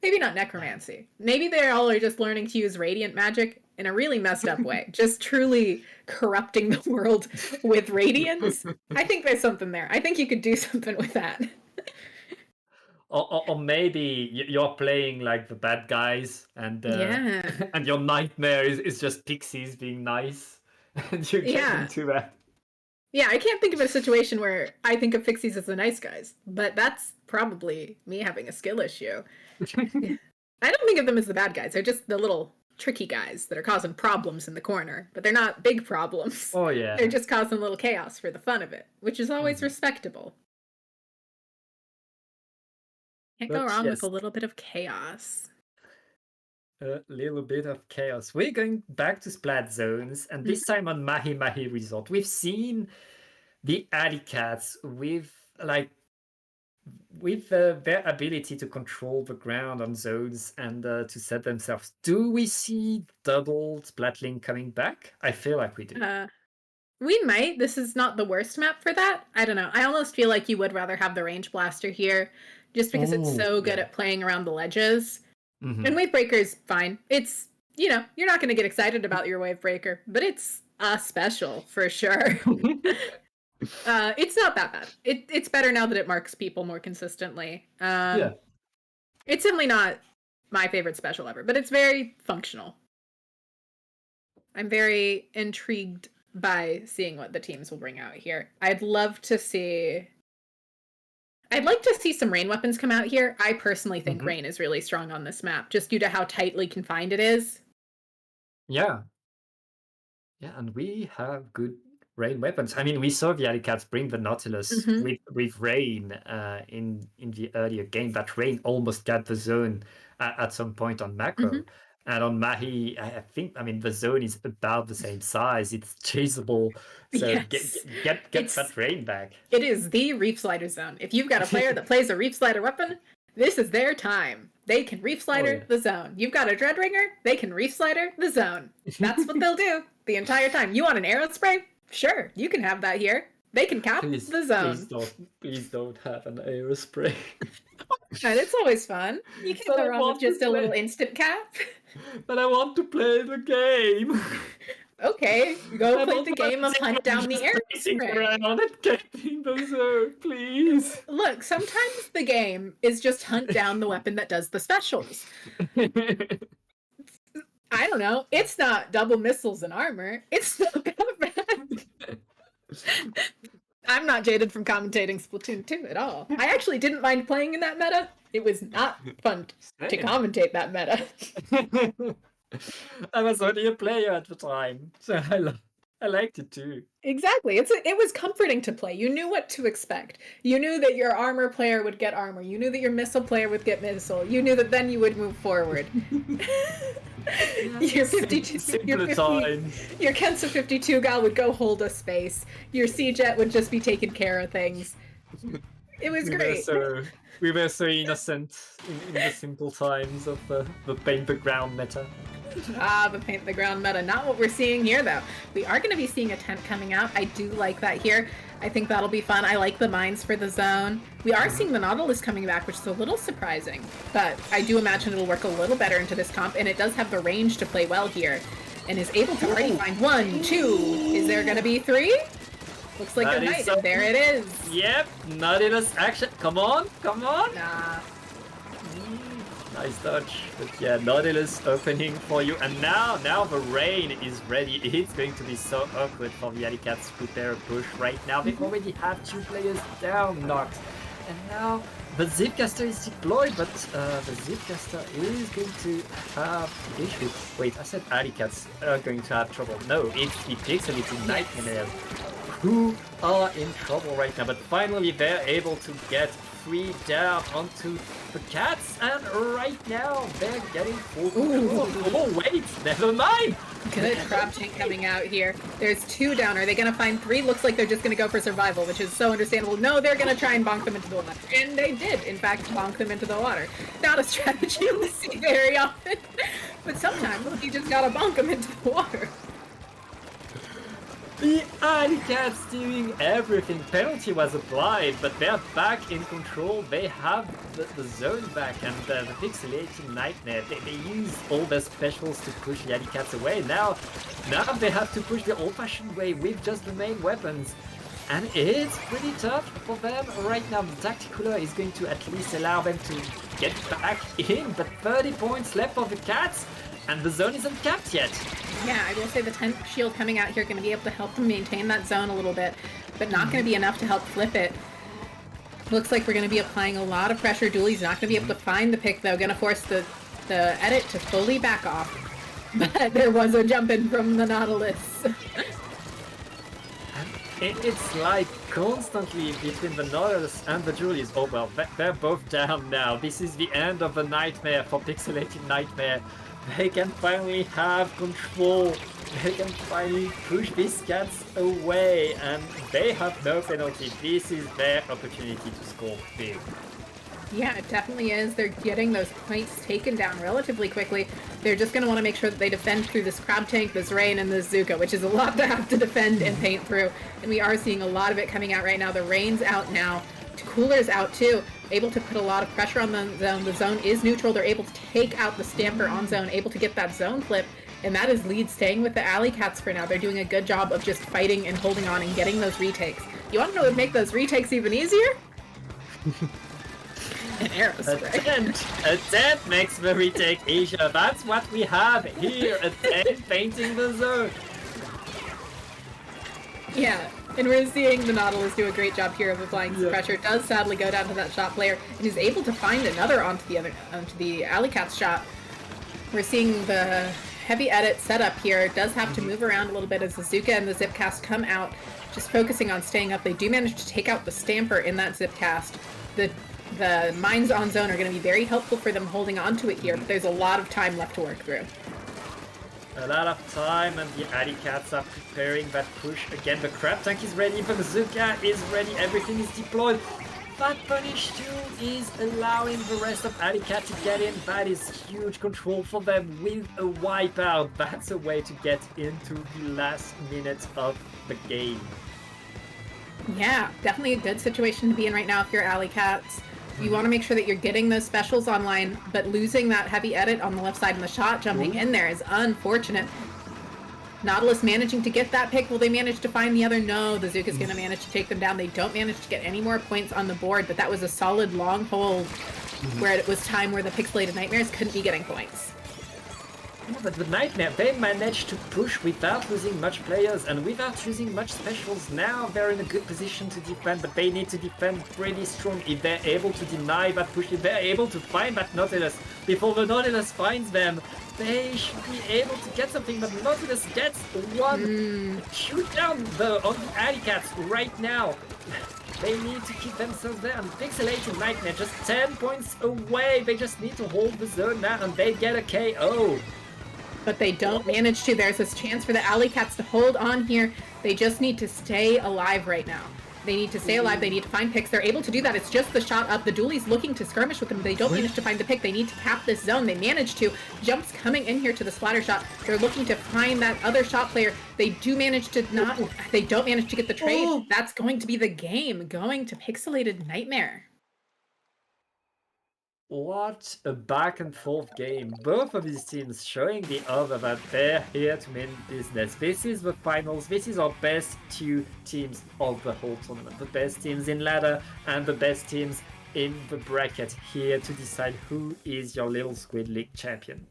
Maybe not necromancy. Maybe they all are just learning to use radiant magic in a really messed up way. Just truly corrupting the world with radiance. I think there's something there. I think you could do something with that. Or maybe you're playing like the bad guys, and Yeah. and your nightmare is just pixies being nice, and you get into that. Yeah, I can't think of a situation where I think of pixies as the nice guys, but that's probably me having a skill issue. I don't think of them as the bad guys. They're just the little tricky guys that are causing problems in the corner, but they're not big problems. Oh yeah. They're just causing a little chaos for the fun of it, which is always respectable. Can't go wrong with a little bit of chaos. A little bit of chaos. We're going back to Splat Zones, and this time on Mahi Mahi Resort. We've seen the Alleycats with their ability to control the ground on zones and to set themselves. Do we see double Splatling coming back? I feel like we do. We might. This is not the worst map for that. I don't know. I almost feel like you would rather have the range blaster here, just because it's so good at playing around the ledges. And Wave Breaker's fine. It's, you're not going to get excited about your Wave Breaker, but it's a special for sure. It's not that bad. It's better now that it marks people more consistently. It's definitely not my favorite special ever, but it's very functional. I'm very intrigued by seeing what the teams will bring out here. I'd like to see some rain weapons come out here. I personally think rain is really strong on this map, just due to how tightly confined it is. Yeah. Yeah, and we have good rain weapons. I mean, we saw the Alleycats bring the Nautilus with rain in the earlier game. That rain almost got the zone at some point on macro. And on Mahi, I think, the zone is about the same size. It's chaseable. So get that rain back. It is the Reef Slider zone. If you've got a player that plays a Reef Slider weapon, this is their time. They can Reef Slider the zone. You've got a Dreadringer, they can Reef Slider the zone. That's what they'll do the entire time. You want an arrow spray? Sure, you can have that here. They can cap the zone. Please don't have an arrow spray. And it's always fun. You can't go wrong with just a little instant cap. But I want to play the game. Okay, go play the game of hunt down the arrow spray. Around and getting the zone, please. Look, sometimes the game is just hunt down the weapon that does the specials. I don't know. It's not double missiles and armor. It's not that bad. I'm not jaded from commentating Splatoon 2 at all. I actually didn't mind playing in that meta. It was not fun to commentate that meta. I was only a player at the time, so I liked it too. Exactly. It was comforting to play. You knew what to expect. You knew that your armor player would get armor. You knew that your missile player would get missile. You knew that then you would move forward. Your 52, your Kensa 52 gal would go hold a space. Your C-Jet would just be taking care of things. It was great. We were so innocent in the simple times of the paint the ground meta. The paint the ground meta. Not what we're seeing here, though. We are going to be seeing a tent coming out. I do like that here. I think that'll be fun. I like the mines for the zone. We are seeing the Nautilus coming back, which is a little surprising. But I do imagine it'll work a little better into this comp, and it does have the range to play well here. And is able to already find 1, 2. Is there going to be 3? Looks like there might. There it is. Yep, Nautilus action. Come on, come on. Nah. Nice dodge. But yeah, Nautilus opening for you. And now the rain is ready. It's going to be so awkward for the Alleycats to prepare a push right now. They already have 2 players down, knocked. And now the Zipcaster is deployed, but the Zipcaster is going to have issues. Wait, I said Alleycats are going to have trouble. No, it's the Pixilated Nightmare who are in trouble right now. But finally they're able to get 3 down onto the cats, and right now they're getting full control. Oh wait, never mind! Good crab tank coming out here. There's 2 down. Are they going to find 3? Looks like they're just going to go for survival, which is so understandable. No, they're going to try and bonk them into the water. And they did, in fact, bonk them into the water. Not a strategy we see very often. But sometimes you just got to bonk them into the water. The Alleycats doing everything. Penalty was applied, but they're back in control. They have the zone back, and the Pixilated Nightmare. They use all their specials to push the Alleycats away. Now they have to push the old-fashioned way with just the main weapons. And it's pretty tough for them right now. The Tacticular is going to at least allow them to get back in, but 30 points left for the Cats. And the zone isn't capped yet. Yeah, I will say the 10th shield coming out here going to be able to help them maintain that zone a little bit, but not going to be enough to help flip it. Looks like we're going to be applying a lot of pressure. Dooley's not going to be able to find the pick, though. Going to force the edit to fully back off. But there was a jump in from the Nautilus. It's like constantly between the Nautilus and the Julies. Oh well, they're both down now. This is the end of the nightmare for Pixilated Nightmare. They can finally have control. They can finally push these cats away, and they have no penalty. This is their opportunity to score big. Yeah, it definitely is. They're getting those points taken down relatively quickly. They're just going to want to make sure that they defend through this Crab Tank, this Rain, and this Zuka, which is a lot to have to defend and paint through. And we are seeing a lot of it coming out right now. The Rain's out now. Cooler's out too. Able to put a lot of pressure on the zone. The zone is neutral. They're able to take out the Stamper on zone, able to get that zone flip. And that is lead staying with the Alleycats for now. They're doing a good job of just fighting and holding on and getting those retakes. You want to know what would make those retakes even easier? An arrow spray. A tent makes the retake easier. That's what we have here. A tent painting the zone. Yeah, and we're seeing the Nautilus do a great job here of applying some pressure. Does sadly go down to that shot player and is able to find another onto the Alleycats shot. We're seeing the heavy edit setup here. Does have to move around a little bit as the Zuka and the Zipcast come out, just focusing on staying up. They do manage to take out the Stamper in that Zipcast. The mines on zone are going to be very helpful for them holding on to it here, but there's a lot of time left to work through. A lot of time, and the Alleycats are preparing that push. Again, the Crab Tank is ready, the Bazooka is ready, everything is deployed. That Punish 2 is allowing the rest of Alleycat to get in. That is huge control for them with a wipeout. That's a way to get into the last minutes of the game. Yeah, definitely a good situation to be in right now if you're Alleycats. You want to make sure that you're getting those specials online, but losing that heavy edit on the left side and the shot jumping in there is unfortunate. Nautilus managing to get that pick. Will they manage to find the other? No, the Zuka's going to manage to take them down. They don't manage to get any more points on the board, but that was a solid long hold where it was time where the Pixilated Nightmares couldn't be getting points. Yeah, but the Nightmare, they managed to push without losing much players and without using much specials. Now they're in a good position to defend, but they need to defend pretty strong if they're able to deny that push, if they're able to find that Nautilus before the Nautilus finds them. They should be able to get something, but Nautilus gets one shoot down on the Alleycats right now. They need to keep themselves there, and Pixilated Nightmare just 10 points away. They just need to hold the zone now, and they get a KO. But they don't manage to. There's this chance for the Alleycats to hold on here. They just need to stay alive right now. They need to stay alive. They need to find picks. They're able to do that. It's just the shot up. The Dooley's looking to skirmish with them. They don't manage to find the pick. They need to cap this zone. They manage to. Jumps coming in here to the splatter shot. They're looking to find that other shot player. They do manage to not. They don't manage to get the trade. That's going to be the game going to Pixilated Nightmare. What a back and forth game. Both of these teams showing the other that they're here to win business. This is the finals. This is our best 2 teams of the whole tournament. The best teams in ladder and the best teams in the bracket, here to decide who is your little Squid League champion.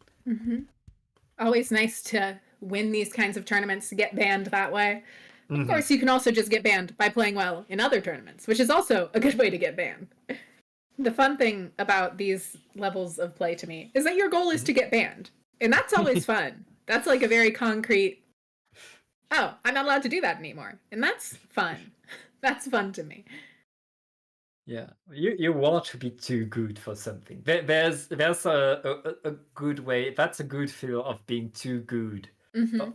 Always nice to win these kinds of tournaments to get banned that way. Of course, you can also just get banned by playing well in other tournaments, which is also a good way to get banned. The fun thing about these levels of play to me is that your goal is to get banned. And that's always fun. That's like a very concrete, oh, I'm not allowed to do that anymore. And that's fun. That's fun to me. Yeah, you want to be too good for something. There's a good way. That's a good feel of being too good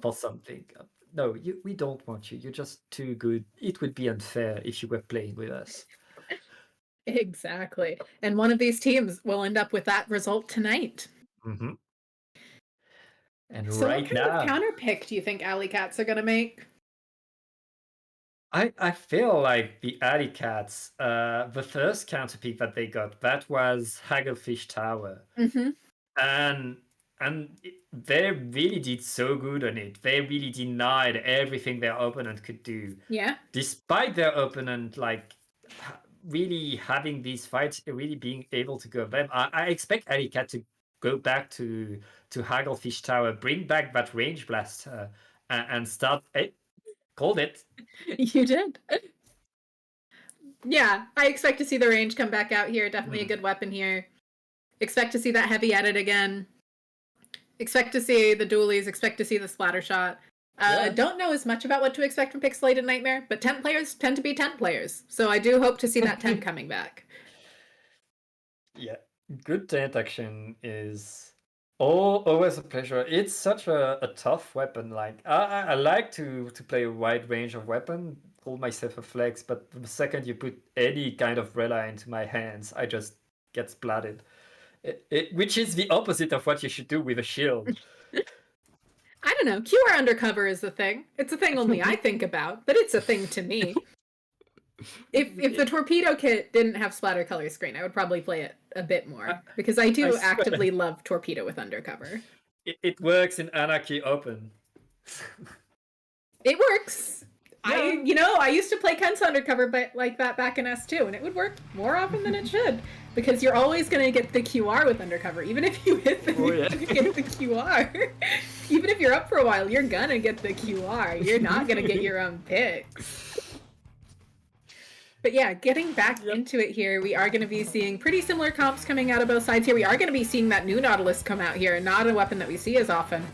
for something. No, we don't want you. You're just too good. It would be unfair if you were playing with us. Exactly. And one of these teams will end up with that result tonight. Mm-hmm. And So right what kind now, of counter pick do you think Alleycats are going to make? I feel like the Alleycats, the first counter pick that they got, that was Hagglefish Tower. Mm-hmm. And they really did so good on it. They really denied everything their opponent could do. Yeah. Despite their opponent really having these fights, really being able to go them. I expect Alleycat to go back to Hagglefish Tower, bring back that range blaster, and start. Called it. You did. Yeah, I expect to see the range come back out here. Definitely a good weapon here. Expect to see that heavy edit again. Expect to see the dualies. Expect to see the splatter shot. Don't know as much about what to expect from Pixilated Nightmare, but tent players tend to be tent players. So I do hope to see that tent coming back. Yeah, good tent action is always a pleasure. It's such a tough weapon. Like I like to play a wide range of weapon, call myself a flex, but the second you put any kind of relic into my hands, I just get splatted. Which is the opposite of what you should do with a shield. I don't know. QR undercover is a thing. It's a thing only I think about, but it's a thing to me. If the torpedo kit didn't have splatter color screen, I would probably play it a bit more because I do actively love torpedo with undercover. It works in Anarchy Open. It works. Yeah. I used to play Kent's undercover but like that back in S2, and it would work more often than it should because you're always going to get the QR with undercover, even if you hit the get the QR. Even if you're up for a while, you're gonna get the QR. You're not gonna get your own picks. But yeah, getting back into it here, we are going to be seeing pretty similar comps coming out of both sides here. We are going to be seeing that new Nautilus come out here, not a weapon that we see as often.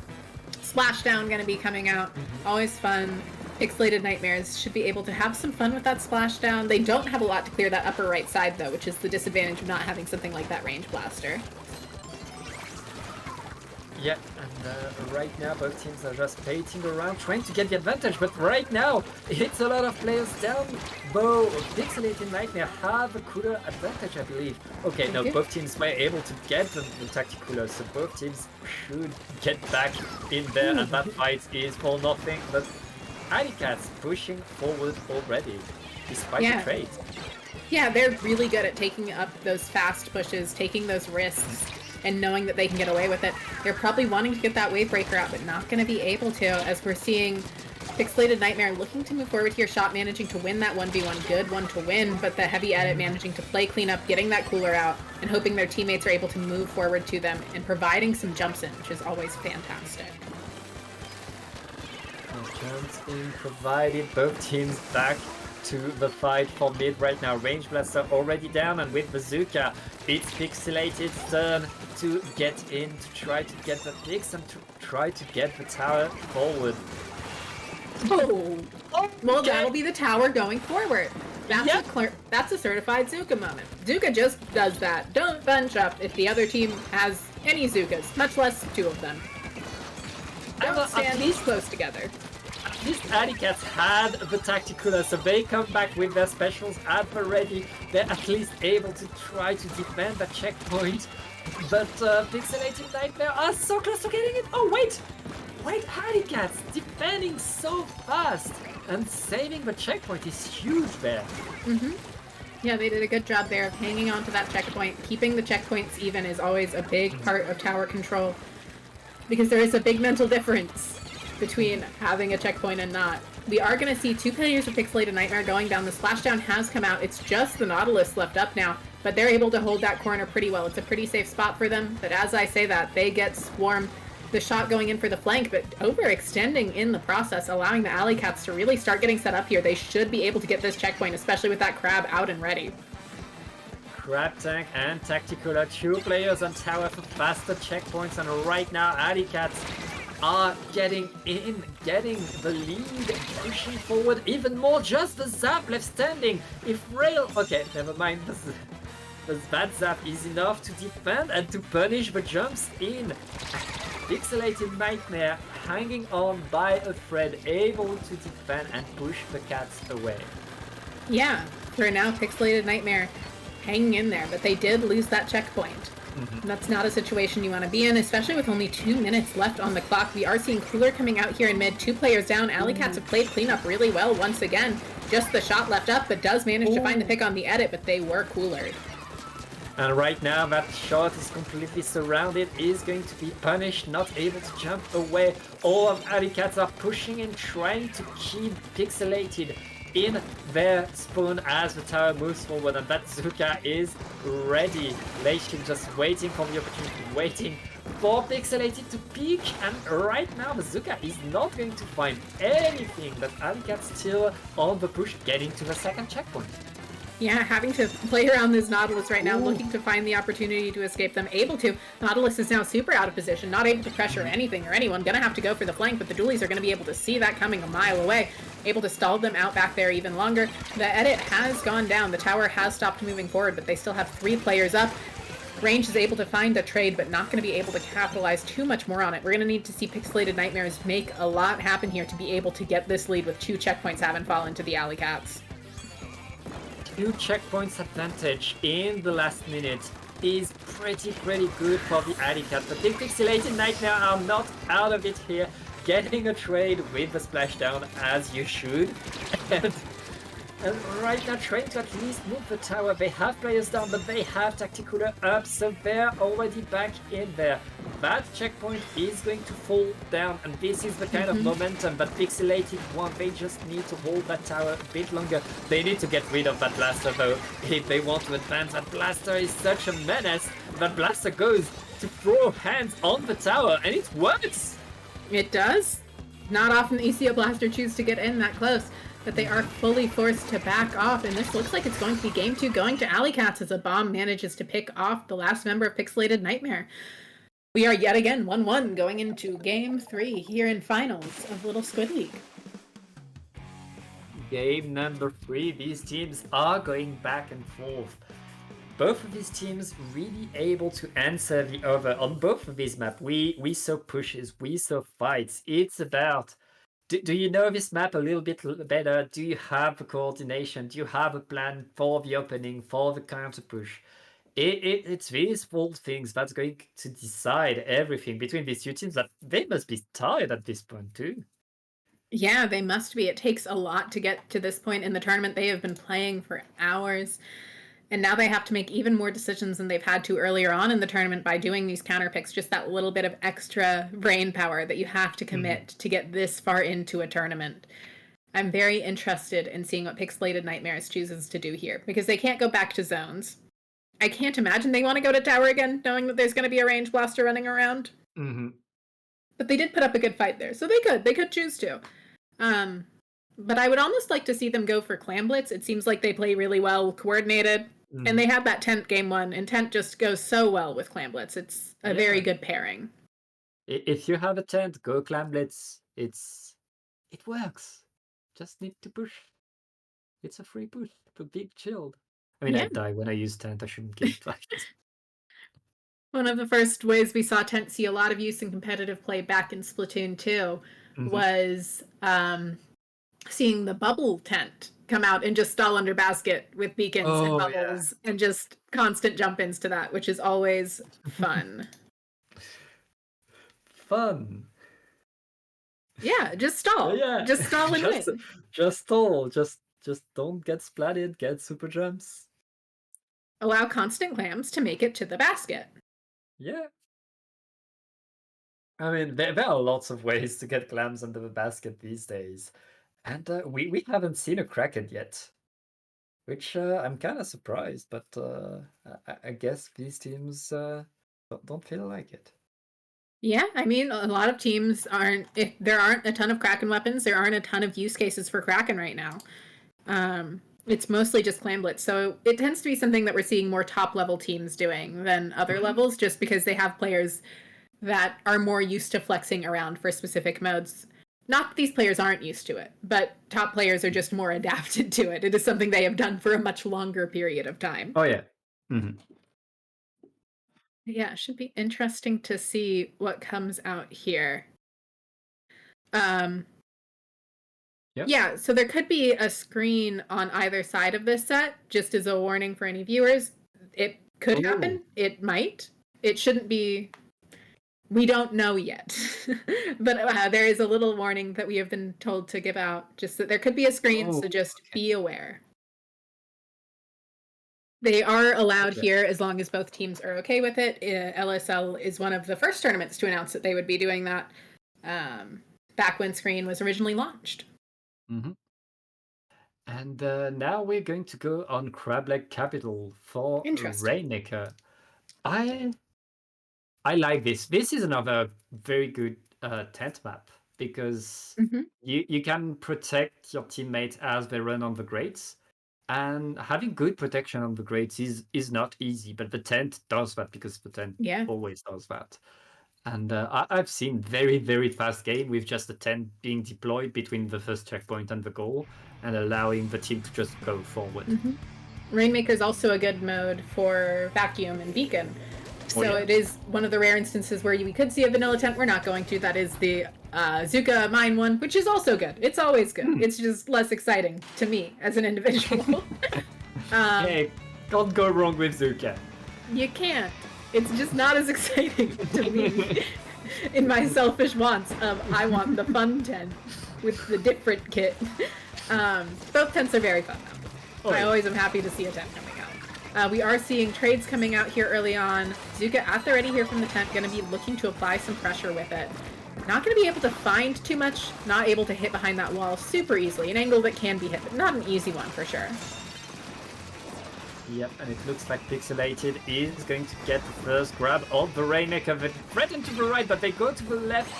Splashdown going to be coming out, always fun. Pixilated Nightmares should be able to have some fun with that splashdown. They don't have a lot to clear that upper right side though, which is the disadvantage of not having something like that range blaster. Yeah, and right now both teams are just painting around, trying to get the advantage, but right now it's a lot of players down, though Pixilated Nightmare have a cooler advantage, I believe. Okay, no, both teams were able to get the tactical, so both teams should get back in there, and that fight is for nothing, but Alleycats pushing forward already, despite the trade. Yeah, they're really good at taking up those fast pushes, taking those risks, and knowing that they can get away with it. They're probably wanting to get that wave breaker out, but not going to be able to, as we're seeing Pixilated Nightmare looking to move forward here, Shot managing to win that 1v1, good one to win, but the heavy edit managing to play cleanup, getting that cooler out, and hoping their teammates are able to move forward to them, and providing some jumps in, which is always fantastic. Jumps in provided, both teams back to the fight for mid right now. Range Blaster already down, and with Bazooka, it's Pixelated's turn to get in, to try to get the picks and to try to get the tower forward. Well, that'll be the tower going forward. That's a certified Zuka moment. Zuka just does that. Don't bunch up if the other team has any Zukas, much less two of them. Don't stand these close together. At least Alleycats had the tactical, so they come back with their specials at the ready. They're at least able to try to defend that checkpoint. But Pixilated Nightmare are so close to getting it. Oh, wait, Alleycats defending so fast and saving the checkpoint is huge there. Yeah, they did a good job there of hanging on to that checkpoint. Keeping the checkpoints even is always a big part of tower control, because there is a big mental difference between having a checkpoint and not. We are going to see two players of Pixilated Nightmare going down. The splashdown has come out. It's just the Nautilus left up now, but they're able to hold that corner pretty well. It's a pretty safe spot for them, but as I say that, they get swarmed. The shot going in for the flank, but overextending in the process, allowing the Alleycats to really start getting set up here. They should be able to get this checkpoint, especially with that crab out and ready. Crab Tank and Tactical are two players on tower for faster checkpoints, and right now Alleycats are getting in, getting the lead, pushing forward even more. Just the zap left standing. If Rail... Okay, never mind. That zap is enough to defend and to punish the jumps in. Pixilated Nightmare hanging on by a thread, able to defend and push the cats away. Yeah, for now, Pixilated Nightmare hanging in there, but they did lose that checkpoint. And that's not a situation you want to be in, especially with only 2 minutes left on the clock. We are seeing Cooler coming out here in mid, 2 players down. Alleycats have played cleanup really well once again. Just the shot left up, but does manage to find the pick on the edit, but they were Coolered. And right now that shot is completely surrounded, is going to be punished, not able to jump away. All of Alleycats are pushing and trying to keep Pixilated in their spawn as the tower moves forward, and that Zuka is ready. Leishin just waiting for the opportunity, waiting for Pixilated to peek, and right now the Zuka is not going to find anything, but Alleycats still on the push, getting to the second checkpoint. Yeah, having to play around this Nautilus right now, looking to find the opportunity to escape them. Able to. Nautilus is now super out of position, not able to pressure anything or anyone. Gonna have to go for the flank, but the dualies are gonna be able to see that coming a mile away. Able to stall them out back there even longer. The edit has gone down. The tower has stopped moving forward, but they still have 3 players up. Range is able to find a trade, but not going to be able to capitalize too much more on it. We're going to need to see Pixilated Nightmares make a lot happen here to be able to get this lead with 2 checkpoints having fallen to the Alleycats. 2 checkpoints advantage in the last minute is pretty good for the Alleycats, but the Pixilated Nightmare are not out of it here, getting a trade with the splashdown as you should. And right now trying to at least move the tower. They have players down, but they have Tacticular up, so they're already back in there. That checkpoint is going to fall down, and this is the kind of momentum that Pixilated want. They just need to hold that tower a bit longer. They need to get rid of that blaster though, if they want to advance. That blaster is such a menace. That blaster goes to throw hands on the tower, and it works! It does. Not often that you see a blaster choose to get in that close, but they are fully forced to back off, and this looks like it's going to be game 2 going to Alleycats as a bomb manages to pick off the last member of Pixilated Nightmare. We are yet again 1-1 going into game 3 here in finals of Little Squid League. Game number 3, these teams are going back and forth. Both of these teams really able to answer the other on both of these maps. We saw pushes, we saw fights. It's about, do you know this map a little bit better? Do you have the coordination? Do you have a plan for the opening, for the counter push? It's these small things that's going to decide everything between these 2 teams, that they must be tired at this point too. Yeah, they must be. It takes a lot to get to this point in the tournament. They have been playing for hours, and now they have to make even more decisions than they've had to earlier on in the tournament by doing these counter picks. Just that little bit of extra brain power that you have to commit to get this far into a tournament. I'm very interested in seeing what Pixilated Nightmares chooses to do here, because they can't go back to zones. I can't imagine they want to go to tower again, knowing that there's going to be a range blaster running around. But they did put up a good fight there, so they could choose to. But I would almost like to see them go for Clam Blitz. It seems like they play really well coordinated. And they had that Tent game 1, and Tent just goes so well with Clam Blitz. It's a very good pairing. If you have a Tent, go Clam Blitz. It works. Just need to push. It's a free push. A big shield. I mean, I die when I use Tent. I shouldn't get fight. One of the first ways we saw Tent see a lot of use in competitive play back in Splatoon 2 was seeing the bubble Tent come out and just stall under basket with beacons and bubbles and just constant jump-ins to that, which is always fun. Fun. Yeah, just stall. Yeah. Just stall and win. Just stall. Just don't get splatted. Get super jumps. Allow constant clams to make it to the basket. Yeah. I mean, there are lots of ways to get clams under the basket these days. And we haven't seen a Kraken yet. Which I'm kind of surprised, but I guess these teams don't feel like it. Yeah, I mean, a lot of teams aren't, if there aren't a ton of Kraken weapons, there aren't a ton of use cases for Kraken right now. It's mostly just Clam Blitz, so it tends to be something that we're seeing more top-level teams doing than other levels, just because they have players that are more used to flexing around for specific modes. Not that these players aren't used to it, but top players are just more adapted to it. It is something they have done for a much longer period of time. Oh, yeah. Yeah, it should be interesting to see what comes out here. Um, Yep. yeah, so there could be a screen on either side of this set, just as a warning for any viewers. It could Oh, happen. It might. It shouldn't be. We don't know yet. But there is a little warning that we have been told to give out, just that there could be a screen, oh, so just okay. be aware. They are allowed Okay. here as long as both teams are okay with it. LSL is one of the first tournaments to announce that they would be doing that back when Screen was originally launched. hmm And now we're going to go on Crableg Capital for Interesting. Rainmaker. I I like this. This is another very good tent map because Mm-hmm. you can protect your teammates as they run on the grates. And having good protection on the grates is not easy, but the tent does that because the tent Yeah. always does that. And I've seen very, very fast game with just a tent being deployed between the first checkpoint and the goal and allowing the team to just go forward. Mm-hmm. Rainmaker is also a good mode for Vacuum and Beacon. So yeah. it is one of the rare instances where we could see a vanilla tent. We're not going to. That is the Zuka mine one, which is also good. It's always good. It's just less exciting to me as an individual. Hey, can't go wrong with Zuka. You can't. It's just not as exciting to me in my selfish wants of I want the fun tent with the different kit. Both tents are very fun though. I always am happy to see a tent coming out. We are seeing trades coming out here early on. Zuka at the ready here from the tent, going to be looking to apply some pressure with it. Not going to be able to find too much, not able to hit behind that wall super easily. An angle that can be hit, but not an easy one for sure. Yep, and it looks like Pixilated is going to get the first grab of the Rainmaker. They threaten to the right, but they go to the left.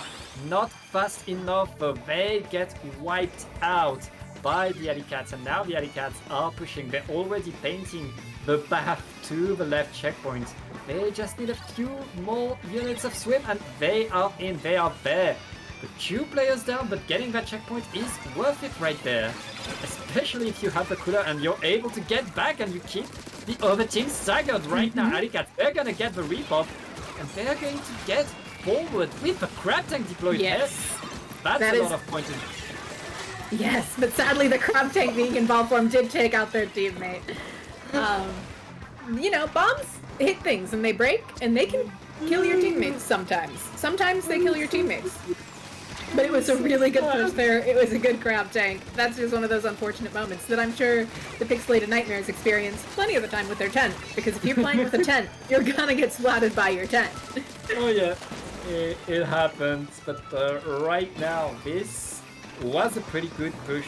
Not fast enough, so they get wiped out by the Alleycats. And now the Alleycats are pushing. They're already painting the path to the left checkpoint. They just need a few more units of swim, and they are in. They are there. The 2 players down, but getting that checkpoint is worth it right there. Especially if you have the cooler and you're able to get back and you keep the other team staggered right now. Alleycats, they're gonna get the repop and they're going to get forward with the crab tank deployed there. That's a lot of points. Yes, but sadly the crab tank being in ball form did take out their teammate. You know, bombs hit things and they break and they can kill your teammates sometimes. Sometimes they kill your teammates. But it was a really good push there. It was a good crab tank. That's just one of those unfortunate moments that I'm sure the Pixilated Nightmares experience plenty of the time with their tent. Because if you're playing with a tent, you're gonna get splatted by your tent. Oh yeah, it happens. But right now, this was a pretty good push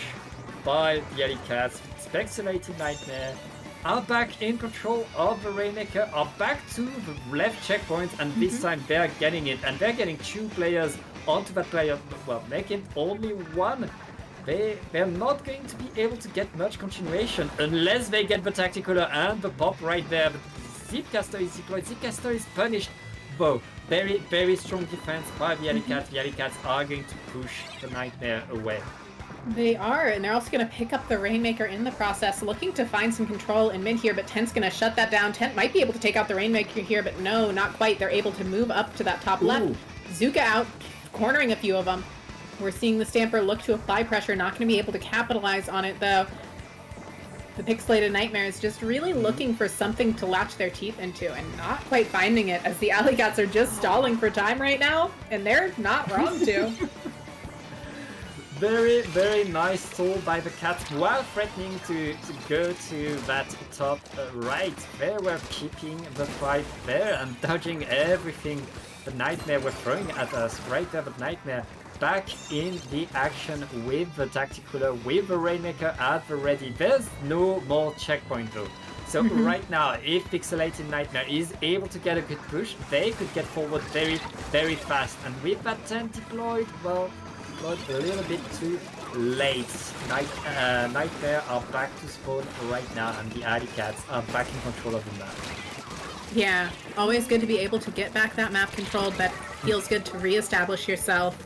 by the Alleycats. Pixilated Nightmare are back in control of the Rainmaker, are back to the left checkpoint, and this time they're getting it. And they're getting 2 players onto that player, well, making only 1. They're not going to be able to get much continuation unless they get the Tacticaler and the pop right there. But Zipcaster is deployed, Zipcaster is punished. Though, very, very strong defense by the Alleycats. The Alleycats are going to push the Nightmare away. They are, and they're also going to pick up the Rainmaker in the process, looking to find some control in mid here, but Tent's going to shut that down. Tent might be able to take out the Rainmaker here, but no, not quite. They're able to move up to that top left. Zuka out, cornering a few of them. We're seeing the Stamper look to apply pressure, not going to be able to capitalize on it, though. The Pixilated Nightmare is just really looking for something to latch their teeth into and not quite finding it, as the Alleycats are just stalling for time right now, and they're not wrong to. Very, very nice stall by the Cats while threatening to go to that top right. They were keeping the fight there and dodging everything the Nightmare were throwing at us. Right there, the Nightmare back in the action with the Tacticaler, with the Rainmaker at the ready. There's no more checkpoint though. So right now, if Pixilated Nightmare is able to get a good push, they could get forward very, very fast. And with that tent deployed, well, got a little bit too late. Nightmare are back to spawn right now, and the Alleycats are back in control of the map. Yeah, always good to be able to get back that map controlled. That feels good to reestablish yourself.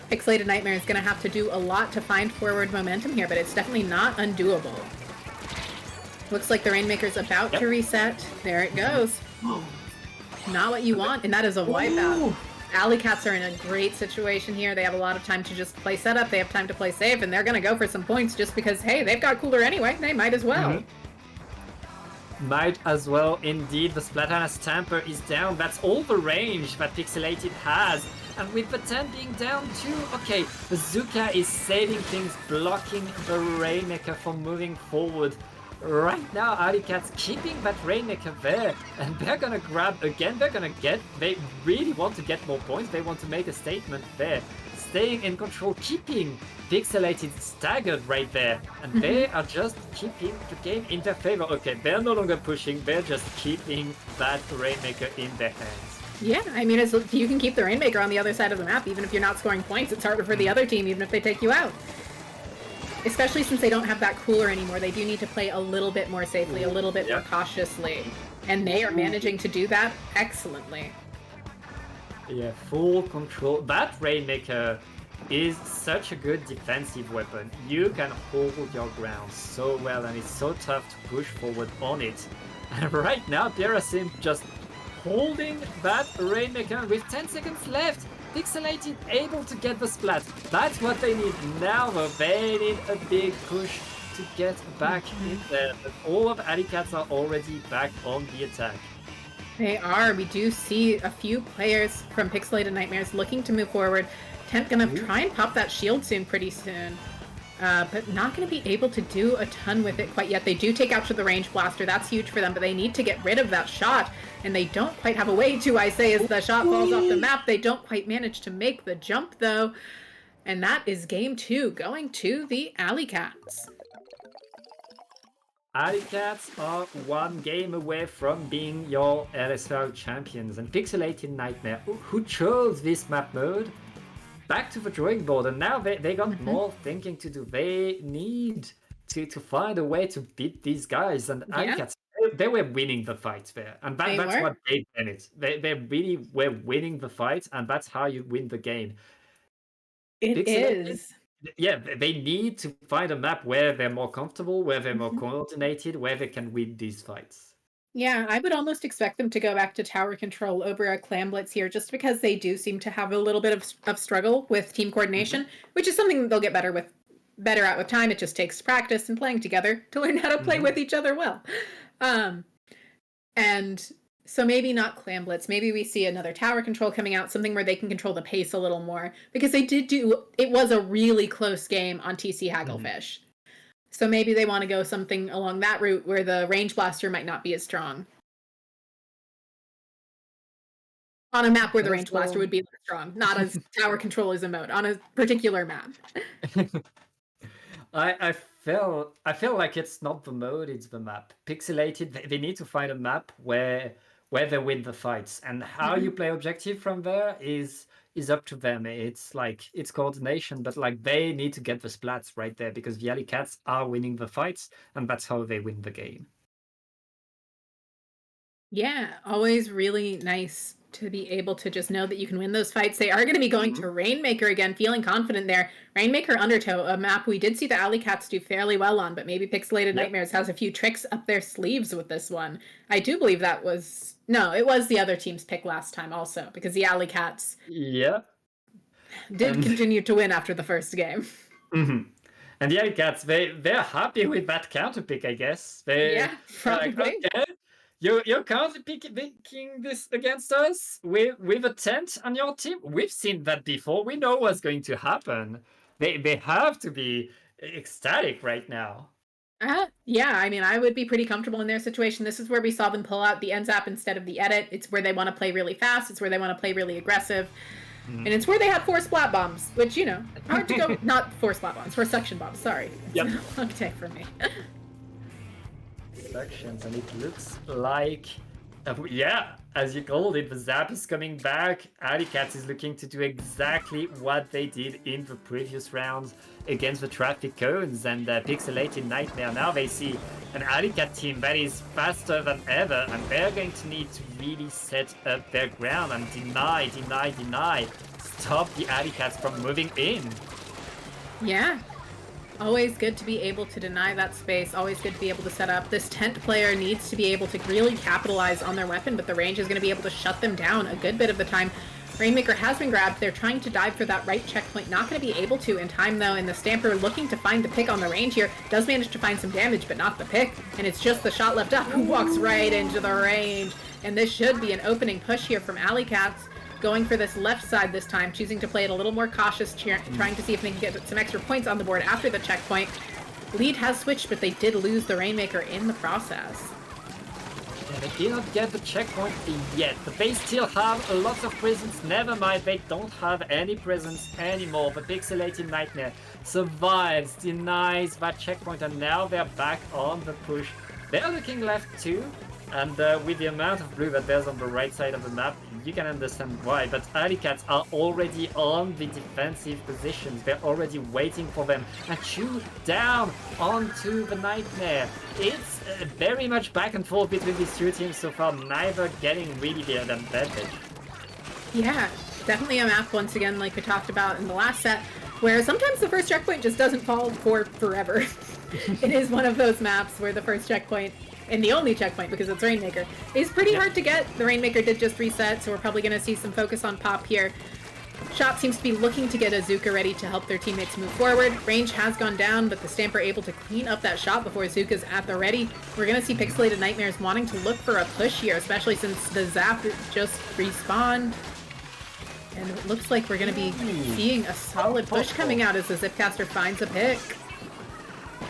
Pixilated Nightmare is going to have to do a lot to find forward momentum here, but it's definitely not undoable. Looks like the Rainmaker's about to reset. There it goes. not what you want, and that is a wipeout. Alleycats are in a great situation here. They have a lot of time to just play setup. They have time to play safe, and they're going to go for some points just because, hey, they've got cooler anyway. They might as well. Might as well indeed. The Splatana Stamper is down. That's all the range that Pixilated has. And with the 10 being down too, okay, Bazooka is saving things, blocking the Rainmaker from moving forward. Right now, Alleycats keeping that Rainmaker there, and they're gonna grab again. They really want to get more points. They want to make a statement there. Staying in control, keeping Pixilated staggered right there, and they are just keeping the game in their favor. Okay, they're no longer pushing, they're just keeping that Rainmaker in their hands. Yeah, I mean, if you can keep the Rainmaker on the other side of the map, even if you're not scoring points, it's harder for the other team, even if they take you out. Especially since they don't have that cooler anymore, they do need to play a little bit more safely, a little bit more cautiously. And they are managing to do that excellently. Yeah, full control. That Rainmaker is such a good defensive weapon. You can hold your ground so well, and it's so tough to push forward on it. And right now, Pyrasim just holding that Rainmaker with 10 seconds left. Pixilated able to get the splat. That's what they need now, though. They need a big push to get back in there. But all of Alleycats are already back on the attack. They are. We do see a few players from Pixilated Nightmares looking to move forward. Tent gonna try and pop that shield soon, pretty soon. But not going to be able to do a ton with it quite yet. They do take out to the range blaster. That's huge for them, but they need to get rid of that shot. And they don't quite have a way to, I say, as the shot falls off the map. They don't quite manage to make the jump, though. And that is game 2, going to the Alleycats. Alleycats are one game away from being your LSL champions. And Pixilated Nightmare, who chose this map mode, back to the drawing board, and now they got more thinking to do. They need to find a way to beat these guys, and Alleycats, they were winning the fight there, and that's what they did. They really were winning the fight, and that's how you win the game. It is. Yeah, they need to find a map where they're more comfortable, where they're more coordinated, where they can win these fights. Yeah, I would almost expect them to go back to tower control over a clan blitz here, just because they do seem to have a little bit of struggle with team coordination, which is something they'll get better at with time. It just takes practice and playing together to learn how to play with each other well. And so maybe not clan blitz. Maybe we see another tower control coming out, something where they can control the pace a little more, because it was a really close game on TC Hagglefish. So maybe they want to go something along that route where the range blaster might not be as strong. On a map where the range blaster would be less strong, not as tower control is a mode, on a particular map. I feel like it's not the mode, it's the map. Pixilated, they need to find a map where they win the fights. And how you play objective from there is up to them. It's coordination, but like they need to get the splats right there, because the Alleycats are winning the fights, and that's how they win the game. Yeah, always really nice to be able to just know that you can win those fights. They are going to be going to Rainmaker again, feeling confident there. Rainmaker Undertow, a map we did see the Alleycats do fairly well on, but maybe Pixilated Nightmares has a few tricks up their sleeves with this one. I do believe that was... No, it was the other team's pick last time also, because the Alleycats did continue to win after the first game. And the Alleycats, they're happy with that counter pick, I guess. Probably. Like, okay, you're counter picking this against us with a tent on your team? We've seen that before. We know what's going to happen. They have to be ecstatic right now. Yeah, I mean, I would be pretty comfortable in their situation. This is where we saw them pull out the end zap instead of the edit. It's where they want to play really fast. It's where they want to play really aggressive. And it's where they had 4 splat bombs, which, hard to go... Not 4 splat bombs, 4 suction bombs, sorry. Yep. It's a long day for me. Suctions, and it looks like... as you called it, the zap is coming back. Alleycats is looking to do exactly what they did in the previous rounds against the traffic cones, and Pixilated Nightmare. Now they see an Alleycat team that is faster than ever, and they're going to need to really set up their ground and deny, stop the Alleycats from moving in. Yeah. Always good to be able to deny that space, always good to be able to set up. This tent player needs to be able to really capitalize on their weapon, but the range is going to be able to shut them down a good bit of the time. Rainmaker has been grabbed. They're trying to dive for that right checkpoint. Not going to be able to in time, though, and the Stamper looking to find the pick on the range here. Does manage to find some damage, but not the pick, and it's just the shot left up who walks right into the range. And this should be an opening push here from Alleycats. Going for this left side this time, choosing to play it a little more cautious, trying to see if they can get some extra points on the board after the checkpoint. Lead has switched, but they did lose the Rainmaker in the process. Yeah, they did not get the checkpoint yet, but they still have a lot of presence. Never mind, they don't have any presence anymore. The Pixilated Nightmare survives, denies that checkpoint, and now they're back on the push. They're looking left too, and with the amount of blue that there's on the right side of the map, you can understand why, but Alleycats are already on the defensive positions. They're already waiting for them and shoot down onto the Nightmare. It's very much back and forth between these two teams so far, neither getting really the advantage. Yeah, definitely a map once again, like we talked about in the last set, where sometimes the first checkpoint just doesn't fall for forever. It is one of those maps where the first checkpoint, and the only checkpoint because it's Rainmaker, is pretty hard to get. The Rainmaker did just reset, so we're probably going to see some focus on Pop here. Shop seems to be looking to get Azuka ready to help their teammates move forward. Range has gone down, but the Stamper able to clean up that shot before Azuka's at the ready. We're going to see Pixilated Nightmares wanting to look for a push here, especially since the Zap just respawned. And it looks like we're going to be seeing a solid push coming out as the Zipcaster finds a pick.